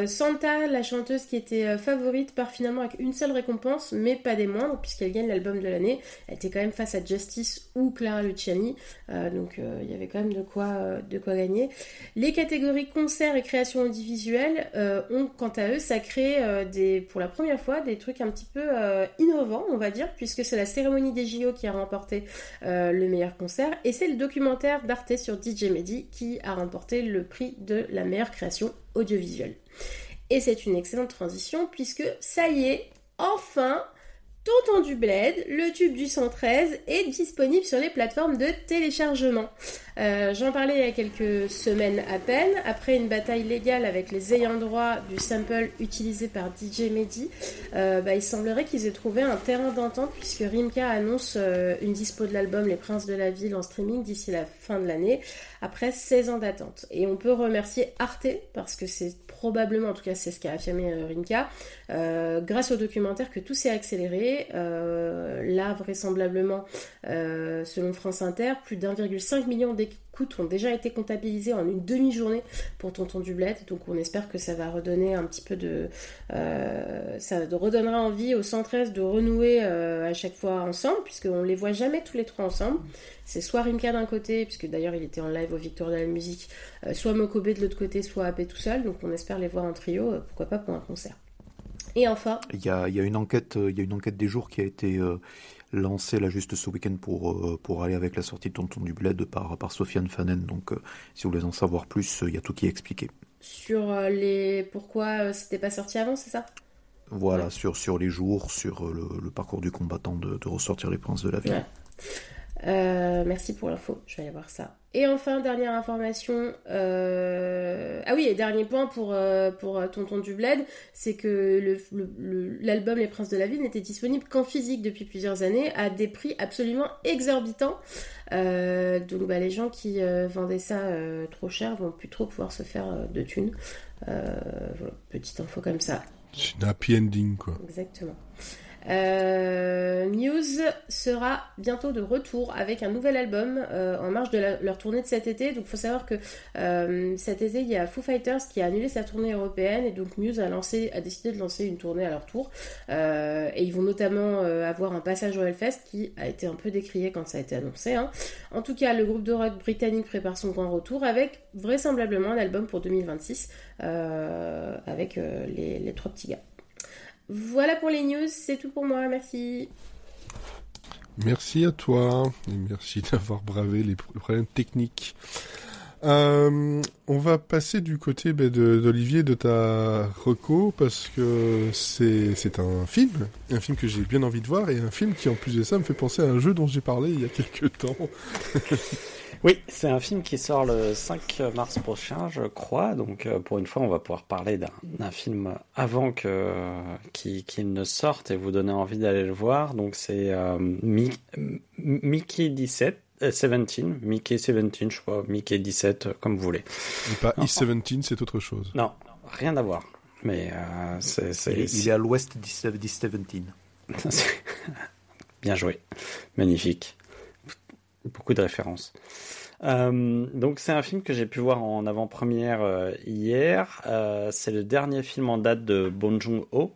Santa, la chanteuse qui était favorite, part finalement avec une seule récompense, mais pas des moindres, puisqu'elle gagne l'album de l'année. Elle était quand même face à Justice ou Clara Luciani, donc il y avait quand même de quoi gagner. Les catégories concerts et création audiovisuelle ont quant à eux sacré pour la première fois des trucs un petit peu innovants, on va dire, puisque c'est la cérémonie des JO qui a remporté le meilleur concert, et c'est le documentaire d'Arte sur DJ Mehdi qui a remporté le prix de la meilleure création audiovisuelle. Et c'est une excellente transition puisque ça y est, enfin, Tonton du Bled, le tube du 113, est disponible sur les plateformes de téléchargement. J'en parlais il y a quelques semaines à peine. Après une bataille légale avec les ayants droit du sample utilisé par DJ Mehdi, il semblerait qu'ils aient trouvé un terrain d'entente puisque Rimka annonce une dispo de l'album Les Princes de la Ville en streaming d'ici la fin de l'année, après 16 ans d'attente. Et on peut remercier Arte parce que c'est probablement, en tout cas c'est ce qu'a affirmé Rimka, grâce au documentaire que tout s'est accéléré. Là, vraisemblablement, selon France Inter, plus d'1,5 million d'écoutes ont déjà été comptabilisées en une demi-journée pour Tonton du Bled. Donc on espère que ça va redonner un petit peu de... ça redonnera envie aux 113 de renouer à chaque fois ensemble, puisqu'on les voit jamais tous les trois ensemble. C'est soit Rimka d'un côté, puisque d'ailleurs il était en live au Victoires de la musique, soit Mokobe de l'autre côté, soit AP tout seul. Donc on espère les voir en trio, pourquoi pas pour un concert. Et enfin... Il y a une enquête des jours qui a été lancée là juste ce week-end pour aller avec la sortie de Tonton du Bled par Sofiane Fanen. Donc si vous voulez en savoir plus, il y a tout qui est expliqué. Sur pourquoi c'était pas sorti avant, c'est ça ? Voilà, ouais. sur les jours, sur le parcours du combattant de ressortir les Princes de la Ville. Ouais. Merci pour l'info, je vais aller voir ça. Et enfin, dernière information, et dernier point pour Tonton du Bled, c'est que l'album Les Princes de la Ville n'était disponible qu'en physique depuis plusieurs années à des prix absolument exorbitants. Donc les gens qui vendaient ça trop cher vont plus trop pouvoir se faire de thunes. Voilà, petite info comme ça. C'est un happy ending, quoi. Exactement. Muse sera bientôt de retour avec un nouvel album en marge de leur tournée de cet été. Donc il faut savoir que cet été il y a Foo Fighters qui a annulé sa tournée européenne et donc Muse a décidé de lancer une tournée à leur tour, et ils vont notamment avoir un passage au Hellfest qui a été un peu décrié quand ça a été annoncé, hein. En tout cas, le groupe de rock britannique prépare son grand retour avec vraisemblablement un album pour 2026 avec les trois petits gars. Voilà pour les news, c'est tout pour moi, merci. Merci à toi, et merci d'avoir bravé les problèmes techniques. On va passer du côté d'Olivier, de ta reco, parce que c'est un film que j'ai bien envie de voir, et un film qui en plus de ça me fait penser à un jeu dont j'ai parlé il y a quelques temps. Oui, c'est un film qui sort le 5 mars prochain, je crois. Donc, pour une fois, on va pouvoir parler d'un film avant qu'il ne sorte et vous donner envie d'aller le voir. Donc, c'est Mickey 17, Mickey 17, je crois, Mickey 17, comme vous voulez. Et pas E17, c'est autre chose. Non, rien à voir. Mais il est à l'ouest d'E17. Bien joué, magnifique. Beaucoup de références. Donc c'est un film que j'ai pu voir en avant-première hier. C'est le dernier film en date de Bong Joon-ho,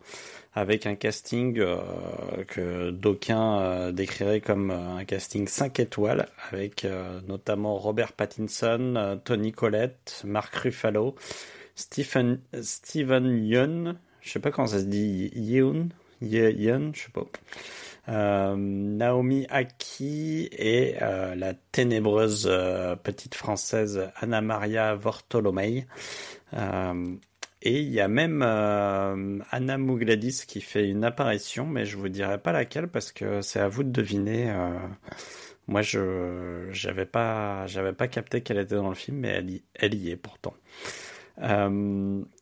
avec un casting que d'aucuns décriraient comme un casting 5 étoiles, avec notamment Robert Pattinson, Toni Collette, Mark Ruffalo, Steven Yeun, je sais pas comment ça se dit, Yeun, je sais pas. Naomi Aki et la ténébreuse petite française Anna Maria Vortolomei. Et il y a même Anna Mougladis qui fait une apparition, mais je vous dirai pas laquelle parce que c'est à vous de deviner. Moi, j'avais pas capté qu'elle était dans le film, mais elle y est pourtant.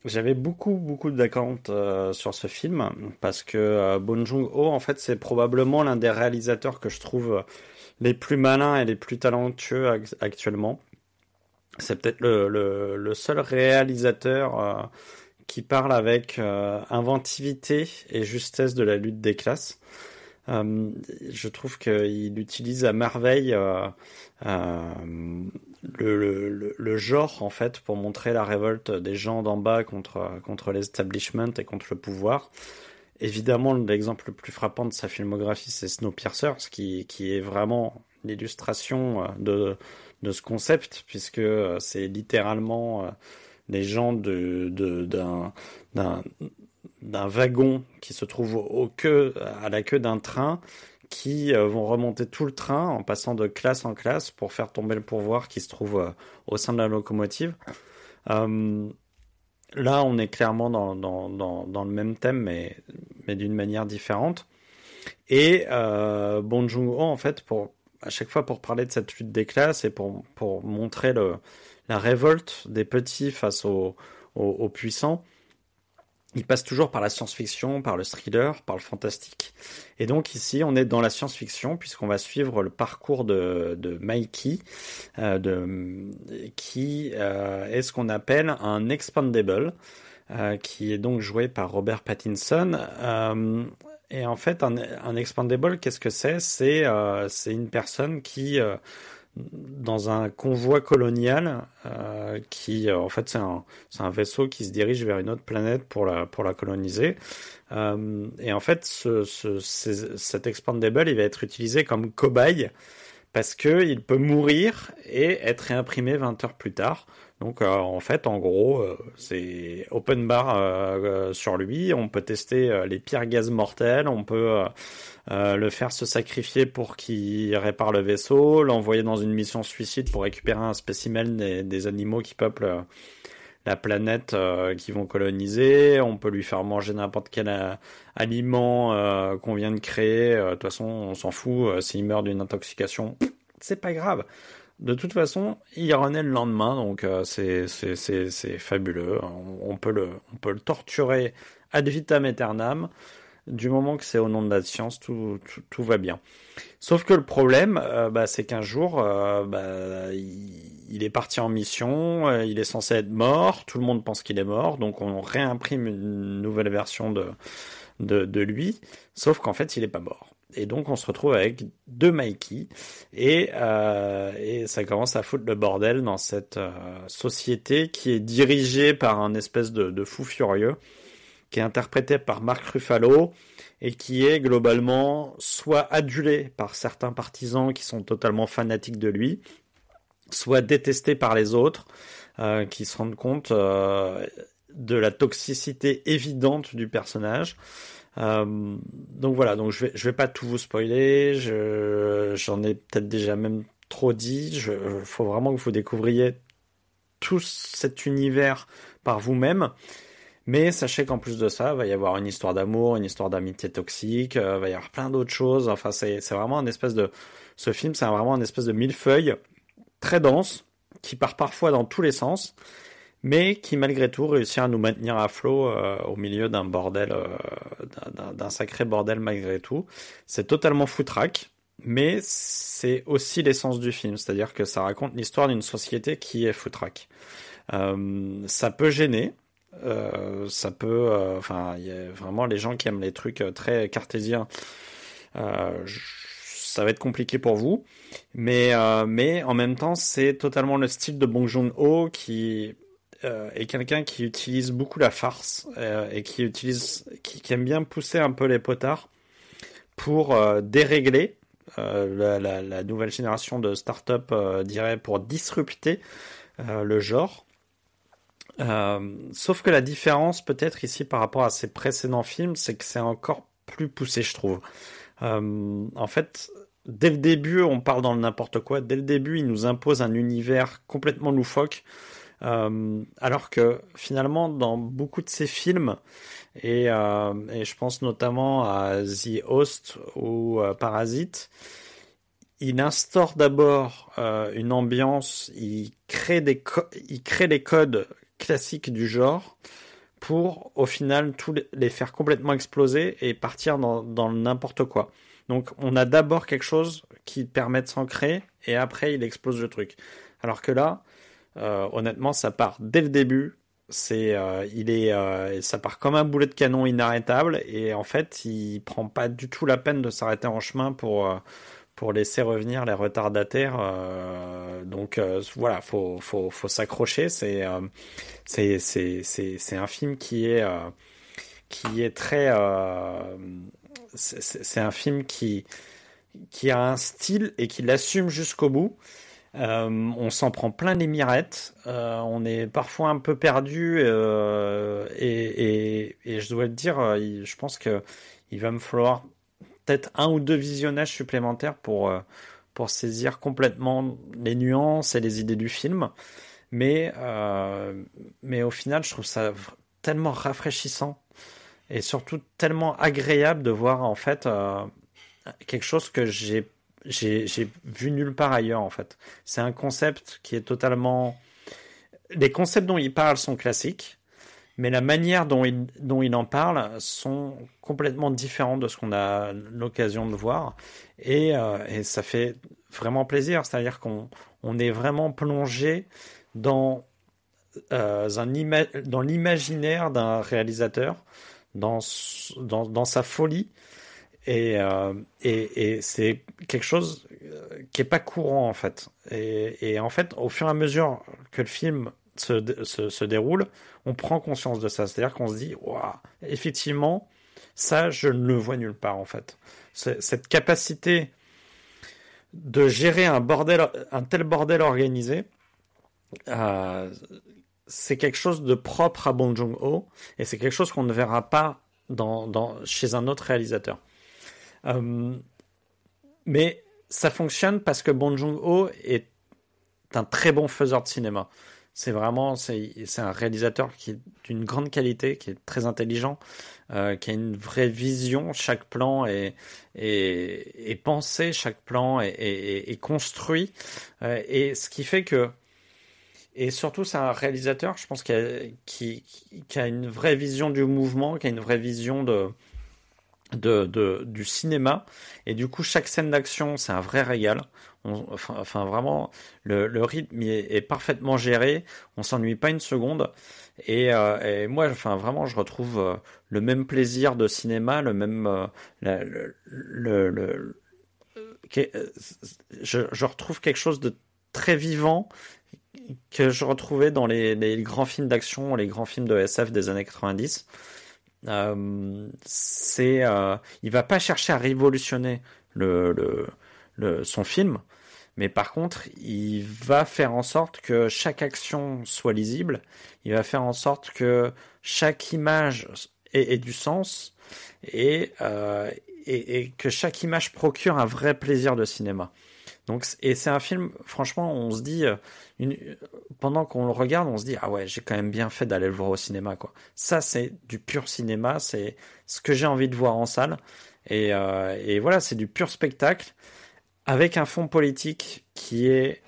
J'avais beaucoup d'attentes sur ce film parce que Bong Joon-ho, en fait, c'est probablement l'un des réalisateurs que je trouve les plus malins et les plus talentueux actuellement. C'est peut-être le seul réalisateur qui parle avec inventivité et justesse de la lutte des classes. Je trouve qu'il utilise à merveille le genre, en fait, pour montrer la révolte des gens d'en bas contre l'establishment et contre le pouvoir. Évidemment, l'exemple le plus frappant de sa filmographie, c'est Snowpiercer, qui est vraiment l'illustration de ce concept, puisque c'est littéralement les gens d'un wagon qui se trouve à la queue d'un train, qui vont remonter tout le train en passant de classe en classe pour faire tomber le pourvoir qui se trouve au sein de la locomotive. Là, on est clairement dans le même thème, mais d'une manière différente. Et Bong Joon-ho, en fait, à chaque fois pour parler de cette lutte des classes et pour montrer la révolte des petits face aux puissants, il passe toujours par la science-fiction, par le thriller, par le fantastique. Et donc ici, on est dans la science-fiction, puisqu'on va suivre le parcours de Mikey, qui est ce qu'on appelle un expandable, qui est donc joué par Robert Pattinson. Et en fait, un expandable, qu'est-ce que c'est ? C'est une personne qui... dans un convoi colonial qui en fait c'est un vaisseau qui se dirige vers une autre planète pour la coloniser et en fait cet expandable il va être utilisé comme cobaye parce que il peut mourir et être réimprimé 20 heures plus tard. Donc en fait en gros c'est open bar sur lui, on peut tester les pires gaz mortels, on peut le faire se sacrifier pour qu'il répare le vaisseau, l'envoyer dans une mission suicide pour récupérer un spécimen des animaux qui peuplent la planète qu'ils vont coloniser, on peut lui faire manger n'importe quel aliment qu'on vient de créer, de toute façon on s'en fout, s'il meurt d'une intoxication, c'est pas grave. De toute façon, il renaît le lendemain, donc c'est fabuleux. On peut le torturer ad vitam aeternam. Du moment que c'est au nom de la science, tout va bien. Sauf que le problème, c'est qu'un jour, il est parti en mission, il est censé être mort, tout le monde pense qu'il est mort, donc on réimprime une nouvelle version de lui, sauf qu'en fait, il n'est pas mort. Et donc on se retrouve avec deux Mikey et ça commence à foutre le bordel dans cette société qui est dirigée par un espèce de fou furieux qui est interprété par Mark Ruffalo et qui est globalement soit adulé par certains partisans qui sont totalement fanatiques de lui, soit détesté par les autres qui se rendent compte de la toxicité évidente du personnage. Donc voilà, donc je vais pas tout vous spoiler, j'en ai peut-être déjà même trop dit, faut vraiment que vous découvriez tout cet univers par vous-même, mais sachez qu'en plus de ça, il va y avoir une histoire d'amour, une histoire d'amitié toxique, il va y avoir plein d'autres choses, enfin c'est vraiment ce film c'est vraiment un espèce de millefeuille très dense, qui part parfois dans tous les sens, mais qui malgré tout réussit à nous maintenir à flot au milieu d'un bordel, d'un sacré bordel malgré tout. C'est totalement foutraque, mais c'est aussi l'essence du film, c'est-à-dire que ça raconte l'histoire d'une société qui est foutraque. Ça peut gêner, ça peut, il y a vraiment les gens qui aiment les trucs très cartésiens. Ça va être compliqué pour vous, mais en même temps, c'est totalement le style de Bong Joon-ho qui est quelqu'un qui utilise beaucoup la farce et qui aime bien pousser un peu les potards pour dérégler la nouvelle génération de start-up, dirait, pour disrupter le genre. Sauf que la différence peut-être ici par rapport à ses précédents films, c'est que c'est encore plus poussé, je trouve. En fait, dès le début, on part dans le n'importe quoi. Dès le début, il nous impose un univers complètement loufoque. Alors que finalement dans beaucoup de ces films et je pense notamment à The Host ou Parasite, il instaure d'abord une ambiance, il crée les codes classiques du genre pour au final les faire complètement exploser et partir dans le n'importe quoi. Donc on a d'abord quelque chose qui permet de s'ancrer et après il explose le truc. Alors que là honnêtement, ça part dès le début. Ça part comme un boulet de canon inarrêtable et en fait, il prend pas du tout la peine de s'arrêter en chemin pour laisser revenir les retardataires. Donc voilà, faut s'accrocher. C'est un film qui est très. C'est un film qui a un style et qui l'assume jusqu'au bout. On s'en prend plein les mirettes, on est parfois un peu perdu et je dois le dire, je pense que il va me falloir peut-être 1 ou 2 visionnages supplémentaires pour saisir complètement les nuances et les idées du film, mais au final je trouve ça tellement rafraîchissant et surtout tellement agréable de voir en fait quelque chose que j'ai vu nulle part ailleurs en fait. C'est un concept qui est totalement... Les concepts dont il parle sont classiques, mais la manière dont il en parle sont complètement différentes de ce qu'on a l'occasion de voir, et ça fait vraiment plaisir. C'est-à-dire qu'on est vraiment plongé dans dans l'imaginaire d'un réalisateur, dans sa folie, et c'est quelque chose qui est pas courant en fait. Et en fait, au fur et à mesure que le film se déroule, on prend conscience de ça. C'est-à-dire qu'on se dit, waouh, effectivement, ça, je ne le vois nulle part en fait. Cette capacité de gérer un tel bordel organisé, c'est quelque chose de propre à Bong Joon-ho, et c'est quelque chose qu'on ne verra pas chez un autre réalisateur. Mais ça fonctionne parce que Bong Joon-ho est un très bon faiseur de cinéma. C'est un réalisateur qui est d'une grande qualité, qui est très intelligent, qui a une vraie vision. Chaque plan est pensé, chaque plan est construit, et ce qui fait que... Et surtout, c'est un réalisateur, je pense, qui a une vraie vision du mouvement, qui a une vraie vision du cinéma. Et du coup, chaque scène d'action, c'est un vrai régal. Enfin, vraiment, le rythme est parfaitement géré. On s'ennuie pas une seconde. Et moi, enfin, vraiment, je retrouve le même plaisir de cinéma, le même... je retrouve quelque chose de très vivant que je retrouvais dans les grands films d'action, les grands films de SF des années 90. Il va pas chercher à révolutionner son film, mais par contre, il va faire en sorte que chaque action soit lisible. Il va faire en sorte que chaque image ait du sens, et que chaque image procure un vrai plaisir de cinéma. Donc, et c'est un film, franchement, on se dit, pendant qu'on le regarde, on se dit, ah ouais, j'ai quand même bien fait d'aller le voir au cinéma, quoi. Ça, c'est du pur cinéma, c'est ce que j'ai envie de voir en salle. Et voilà, c'est du pur spectacle, avec un fond politique qui est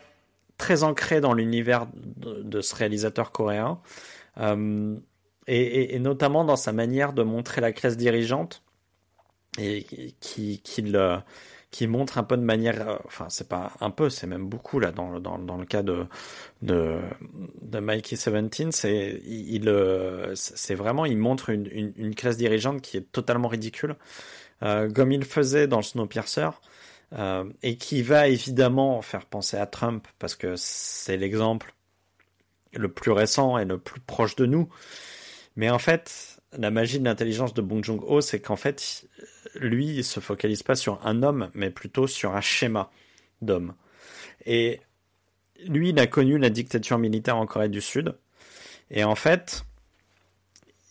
très ancré dans l'univers de ce réalisateur coréen, et notamment dans sa manière de montrer la classe dirigeante, et qui montre un peu de manière, enfin c'est pas un peu, c'est même beaucoup là dans le cas de Mikey 17, c'est vraiment, il montre une classe dirigeante qui est totalement ridicule, comme il faisait dans le Snowpiercer, et qui va évidemment faire penser à Trump parce que c'est l'exemple le plus récent et le plus proche de nous. Mais en fait, la magie de l'intelligence de Bong Joon-ho, c'est qu'en fait, lui, il se focalise pas sur un homme, mais plutôt sur un schéma d'homme. Et lui, il a connu la dictature militaire en Corée du Sud. Et en fait,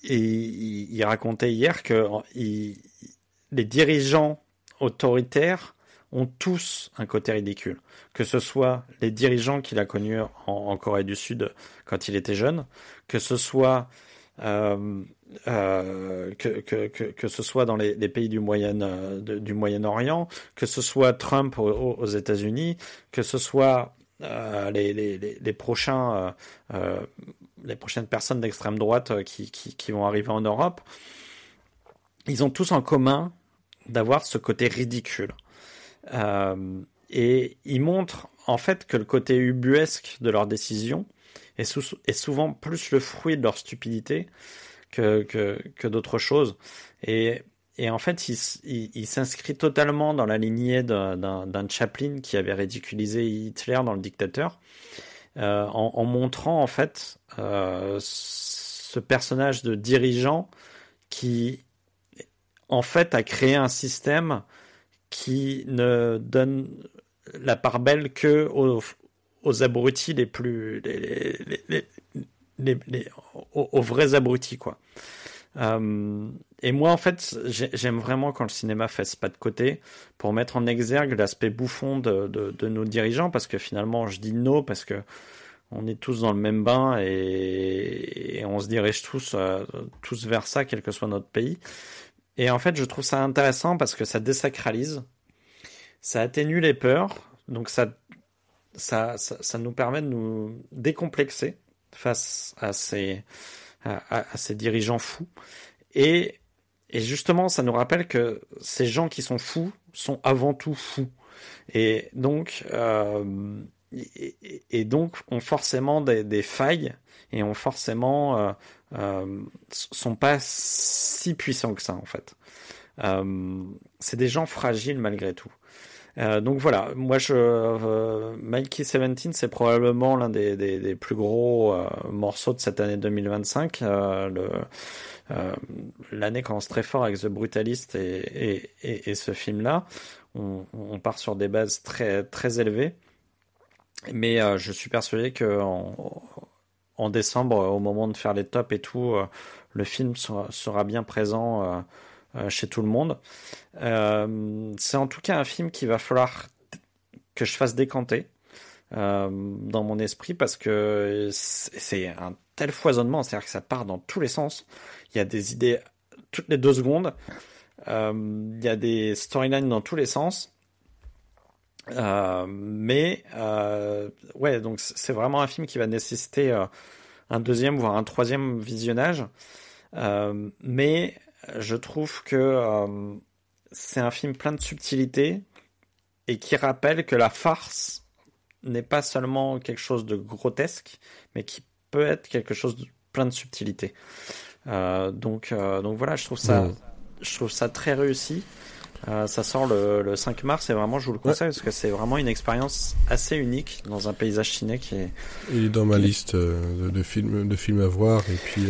il racontait hier que les dirigeants autoritaires ont tous un côté ridicule. Que ce soit les dirigeants qu'il a connus en Corée du Sud quand il était jeune, que ce soit... que ce soit dans les pays du Moyen-Orient, que ce soit Trump aux États-Unis, que ce soit les prochaines personnes d'extrême droite qui vont arriver en Europe, ils ont tous en commun d'avoir ce côté ridicule. Et ils montrent en fait que le côté ubuesque de leurs décisions est souvent plus le fruit de leur stupidité que d'autres choses. Et en fait, il s'inscrit totalement dans la lignée d'un Chaplin qui avait ridiculisé Hitler dans Le Dictateur, en montrant en fait ce personnage de dirigeant qui en fait a créé un système qui ne donne la part belle que aux abrutis les plus aux vrais abrutis, quoi. Et moi, en fait, j'aime vraiment quand le cinéma fait ce pas de côté pour mettre en exergue l'aspect bouffon de nos dirigeants, parce que finalement, je dis no parce que on est tous dans le même bain et on se dirige tous vers ça, quel que soit notre pays. Et en fait, je trouve ça intéressant parce que ça désacralise, ça atténue les peurs, donc ça nous permet de nous décomplexer face à ces dirigeants fous. Et justement, ça nous rappelle que ces gens qui sont fous sont avant tout fous. Et donc ont forcément des failles et ont forcément sont pas si puissants que ça en fait. C'est des gens fragiles malgré tout. Donc voilà, moi Mikey 17, c'est probablement l'un des plus gros morceaux de cette année 2025. L'année commence très fort avec The Brutalist et ce film-là. On part sur des bases très très élevées, mais je suis persuadé que en décembre, au moment de faire les tops et tout, le film sera bien présent chez tout le monde. C'est en tout cas un film qu'il va falloir que je fasse décanter dans mon esprit parce que c'est un tel foisonnement, c'est-à-dire que ça part dans tous les sens. Il y a des idées toutes les 2 secondes, il y a des storylines dans tous les sens. Ouais, donc c'est vraiment un film qui va nécessiter un deuxième voire un troisième visionnage. Mais je trouve que c'est un film plein de subtilité et qui rappelle que la farce n'est pas seulement quelque chose de grotesque, mais qui peut être quelque chose de plein de subtilité. Donc voilà, je trouve ça très réussi. Ça sort le 5 mars et vraiment je vous le conseille parce que c'est vraiment une expérience assez unique dans un paysage ciné qui est... Il est dans ma liste de films à voir et puis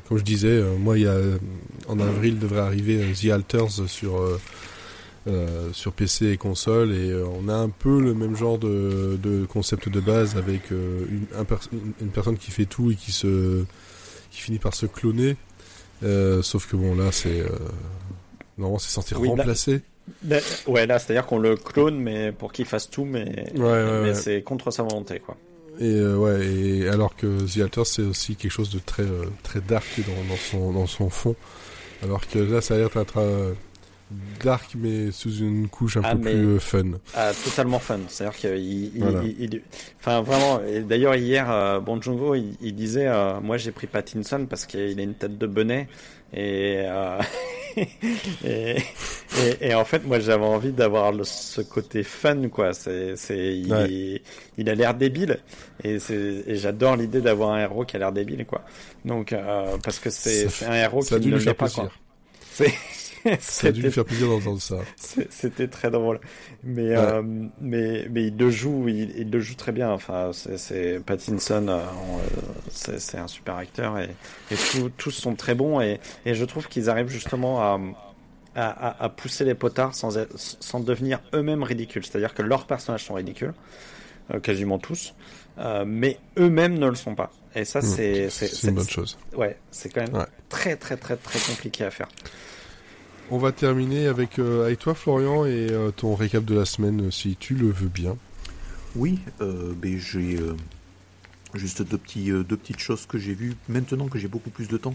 comme je disais, moi en avril devrait arriver The Alters sur PC et console et on a un peu le même genre de concept de base avec une personne qui fait tout et qui finit par se cloner, sauf que bon là c'est normalement c'est censé remplacer. Là, c'est-à-dire qu'on le clone mais pour qu'il fasse tout mais c'est contre sa volonté quoi. Et alors que The Alters c'est aussi quelque chose de très très dark dans son fond, alors que là ça a l'air d'être dark mais sous une couche un peu plus fun. Totalement fun, c'est-à-dire qu'il enfin vraiment, et d'ailleurs hier Bong Joon-ho il disait moi j'ai pris Pattinson parce qu'il a une tête de benet et en fait moi j'avais envie d'avoir ce côté fun quoi, il a l'air débile et j'adore l'idée d'avoir un héros qui a l'air débile quoi, donc parce que c'est un héros qui ne l'est pas quoi. Ça a dû lui faire plaisir d'entendre ça. C'était très drôle, mais il le joue très bien. Enfin, c'est Pattinson, c'est un super acteur et tous sont très bons et je trouve qu'ils arrivent justement à pousser les potards sans devenir eux-mêmes ridicules. C'est-à-dire que leurs personnages sont ridicules, quasiment tous, mais eux-mêmes ne le sont pas. Et ça, c'est une bonne chose. Ouais, c'est quand même très très très très compliqué à faire. On va terminer avec toi Florian et ton récap de la semaine si tu le veux bien. Oui, j'ai juste deux petites choses que j'ai vues maintenant que j'ai beaucoup plus de temps.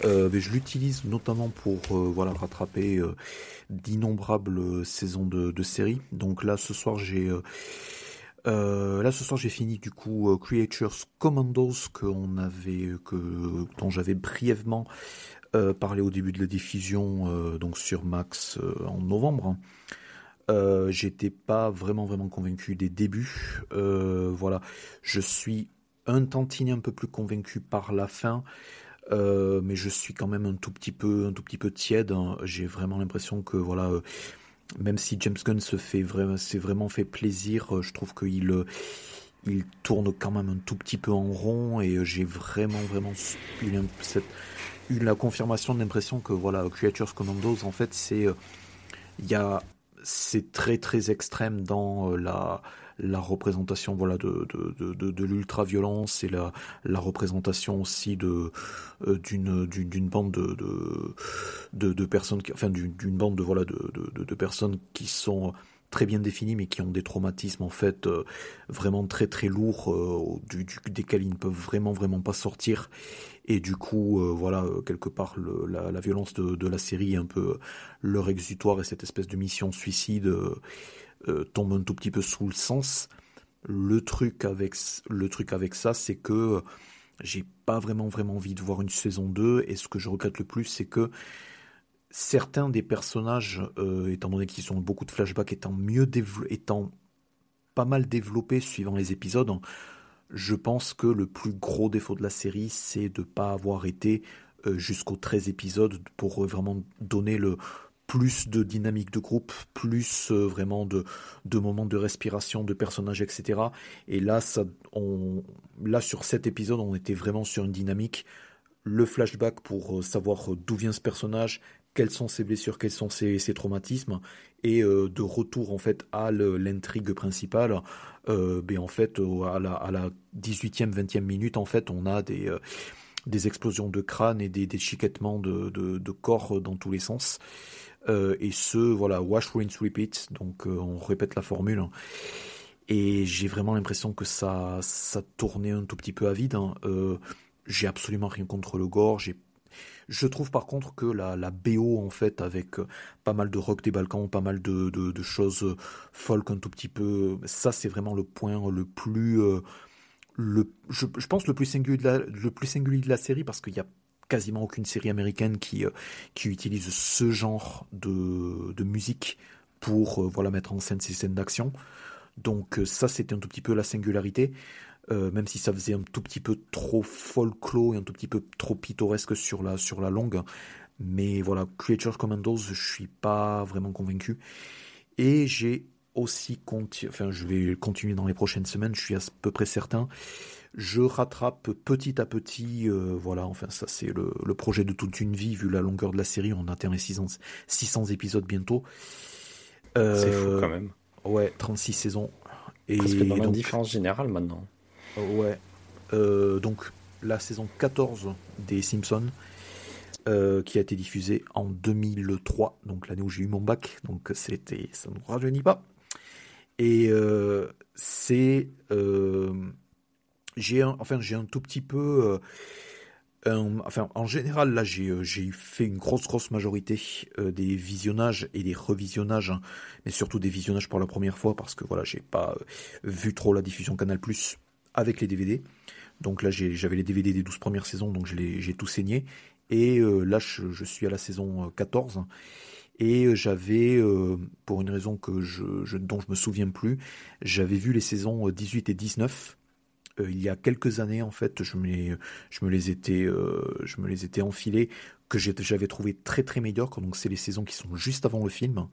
Je l'utilise notamment pour rattraper d'innombrables saisons de séries. Donc là ce soir j'ai fini du coup Creatures Commandos dont j'avais brièvement parlé au début de la diffusion donc sur Max en novembre. J'étais pas vraiment convaincu des débuts. Je suis un tantinet un peu plus convaincu par la fin, mais je suis quand même un tout petit peu tiède. J'ai vraiment l'impression que même si James Gunn s'est vraiment fait plaisir, je trouve qu'il tourne quand même un tout petit peu en rond et j'ai vraiment eu la confirmation de l'impression que Creatures Commandos en fait c'est très très extrême dans la représentation de l'ultra violence et la représentation aussi d'une bande de personnes d'une bande de personnes qui sont très bien définis, mais qui ont des traumatismes en fait vraiment très très lourds, desquels ils ne peuvent vraiment pas sortir. Et du coup, quelque part, la violence de la série, un peu leur exutoire et cette espèce de mission suicide tombe un tout petit peu sous le sens. Le truc avec ça, c'est que j'ai pas vraiment envie de voir une saison 2, et ce que je regrette le plus, c'est que certains des personnages, étant donné qu'ils ont beaucoup de flashbacks, étant pas mal développés suivant les épisodes, je pense que le plus gros défaut de la série, c'est de ne pas avoir été jusqu'aux 13 épisodes pour vraiment donner le plus de dynamique de groupe, plus vraiment de moments de respiration, de personnages, etc. Et là, sur cet épisode, on était vraiment sur une dynamique. Le flashback pour savoir d'où vient ce personnage, quelles sont ses blessures, quels sont ses traumatismes, et de retour en fait à l'intrigue principale. En fait, à la 18e, 20e minute, en fait, on a des explosions de crâne et des déchiquettements de corps dans tous les sens. Et wash, rinse, repeat. Donc on répète la formule. Et j'ai vraiment l'impression que ça tournait un tout petit peu à vide. J'ai absolument rien contre le gore. Je trouve par contre que la BO, en fait, avec pas mal de rock des Balkans, pas mal de choses folk un tout petit peu, ça c'est vraiment le point le plus, je pense le plus singulier de la série, parce qu'il y a quasiment aucune série américaine qui utilise ce genre de musique pour mettre en scène ces scènes d'action. Donc ça, c'était un tout petit peu la singularité. Même si ça faisait un tout petit peu trop folklore et un tout petit peu trop pittoresque sur la longue. Mais voilà, Creature Commandos, je suis pas vraiment convaincu. Et j'ai aussi je vais continuer dans les prochaines semaines, je suis à peu près certain. Je rattrape petit à petit, ça c'est le projet de toute une vie, vu la longueur de la série. On atteint les 600 épisodes bientôt. C'est fou quand même. Ouais, 36 saisons. Et parce que dans la différence générale maintenant. Ouais. Donc la saison 14 des Simpsons, qui a été diffusée en 2003, donc l'année où j'ai eu mon bac, donc ça ne rajeunit pas. Et j'ai un tout petit peu en général là j'ai fait une grosse majorité des visionnages et des revisionnages, hein, mais surtout des visionnages pour la première fois, parce que voilà, j'ai pas vu trop la diffusion Canal+ avec les DVD. Donc là j'avais les DVD des 12 premières saisons, donc j'ai tout saigné. Et là je suis à la saison 14. Et j'avais, pour une raison dont je me souviens plus, j'avais vu les saisons 18 et 19 il y a quelques années. En fait, je me les étais enfilés, que j'avais trouvé très très médiocres. Donc c'est les saisons qui sont juste avant le film.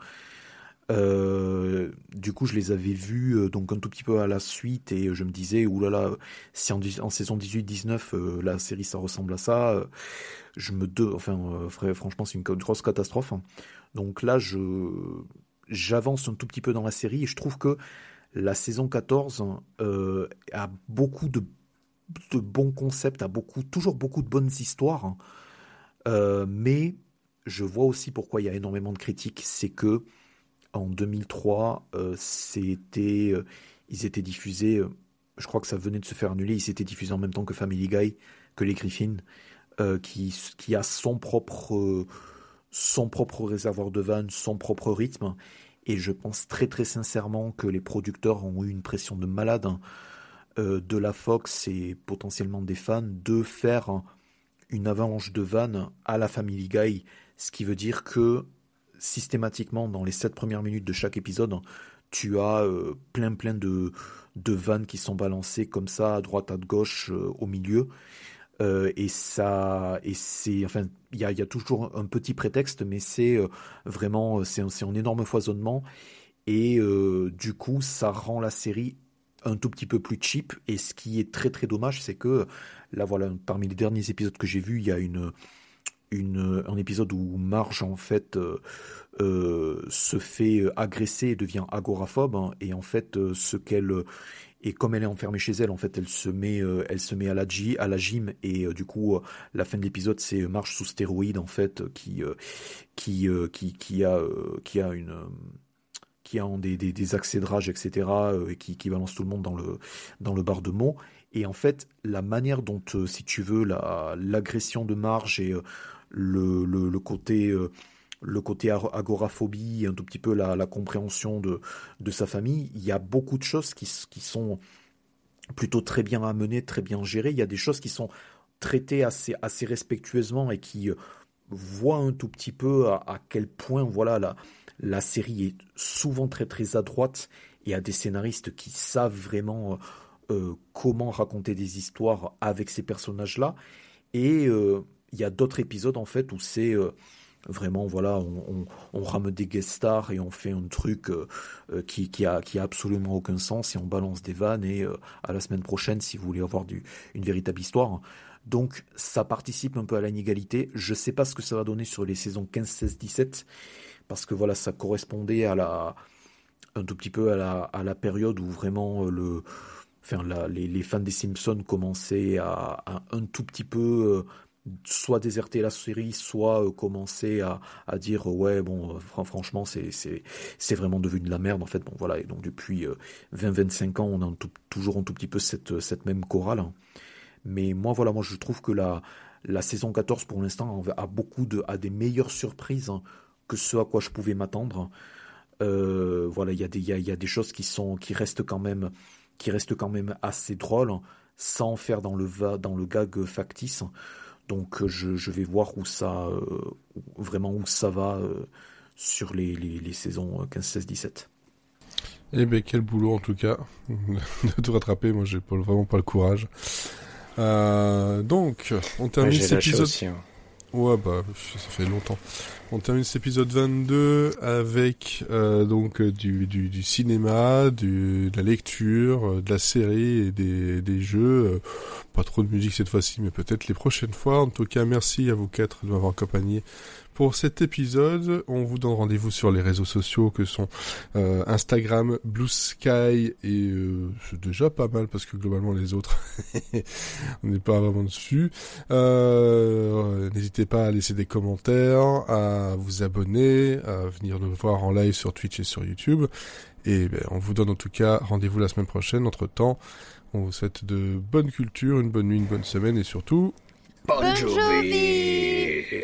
Du coup je les avais vus donc un tout petit peu à la suite, et je me disais oulala, si en saison 18-19 la série ça ressemble à ça, franchement c'est une grosse catastrophe. Donc là j'avance un tout petit peu dans la série, et je trouve que la saison 14 a beaucoup de bons concepts, a toujours beaucoup de bonnes histoires, mais je vois aussi pourquoi il y a énormément de critiques. C'est que en 2003, ils étaient diffusés, je crois que ça venait de se faire annuler, ils étaient diffusés en même temps que Family Guy, que les Griffins, qui a son propre réservoir de vannes, son propre rythme. Et je pense très très sincèrement que les producteurs ont eu une pression de malade de la Fox et potentiellement des fans de faire une avalanche de vannes à la Family Guy, ce qui veut dire que systématiquement dans les 7 premières minutes de chaque épisode, tu as plein de vannes qui sont balancées comme ça à droite à gauche au milieu, il y a toujours un petit prétexte, mais c'est vraiment c'est un énorme foisonnement, et du coup ça rend la série un tout petit peu plus cheap. Et ce qui est très très dommage, c'est que là voilà, parmi les derniers épisodes que j'ai vus, il y a un épisode où Marge en fait se fait agresser et devient agoraphobe, hein, et en fait et comme elle est enfermée chez elle, en fait elle se met à la gym, et du coup la fin de l'épisode c'est Marge sous stéroïdes en fait qui qui ont des accès de rage, etc., et qui balancent tout le monde dans le bar de mots. Et en fait, la manière dont, si tu veux, l'agression de Marge et le côté agoraphobie, un tout petit peu la compréhension de sa famille, il y a beaucoup de choses qui sont plutôt très bien amenées, très bien gérées. Il y a des choses qui sont traitées assez respectueusement et qui voient un tout petit peu à quel point voilà la série est souvent très très à droite et à des scénaristes qui savent vraiment comment raconter des histoires avec ces personnages-là. Et il y a d'autres épisodes en fait où c'est vraiment voilà, on rame des guest stars et on fait un truc qui a absolument aucun sens et on balance des vannes et à la semaine prochaine si vous voulez avoir une véritable histoire. Donc ça participe un peu à l'inégalité. Je sais pas ce que ça va donner sur les saisons 15, 16, 17 parce que voilà, ça correspondait un tout petit peu à la période où vraiment les fans des Simpsons commençaient à un tout petit peu soit déserter la série, soit commencer à dire ouais bon franchement c'est vraiment devenu de la merde en fait. Bon voilà, et donc depuis 20-25 ans on a toujours un tout petit peu cette même chorale. Hein. Mais moi je trouve que la saison 14 pour l'instant a des meilleures surprises hein, que ce à quoi je pouvais m'attendre. Voilà, il y a des choses qui restent quand même assez drôles hein, sans faire dans le gag factice. Donc je vais voir où ça va sur les saisons 15, 16, 17. Eh ben quel boulot en tout cas de tout rattraper. Moi j'ai vraiment pas le courage. Donc on termine cet épisode. Aussi, hein. Ouais bah ça fait longtemps. On termine cet épisode 22 avec donc du cinéma, de la lecture, de la série et des jeux. Pas trop de musique cette fois-ci, mais peut-être les prochaines fois. En tout cas, merci à vous quatre de m'avoir accompagné pour cet épisode. On vous donne rendez-vous sur les réseaux sociaux que sont Instagram, Blue Sky et c'est déjà pas mal parce que globalement les autres on n'est pas vraiment dessus. N'hésitez pas à laisser des commentaires, à vous abonner, à venir nous voir en live sur Twitch et sur YouTube. Et on vous donne en tout cas rendez-vous la semaine prochaine. Entre-temps, on vous souhaite de bonne culture, une bonne nuit, une bonne semaine et surtout... Bonne journée.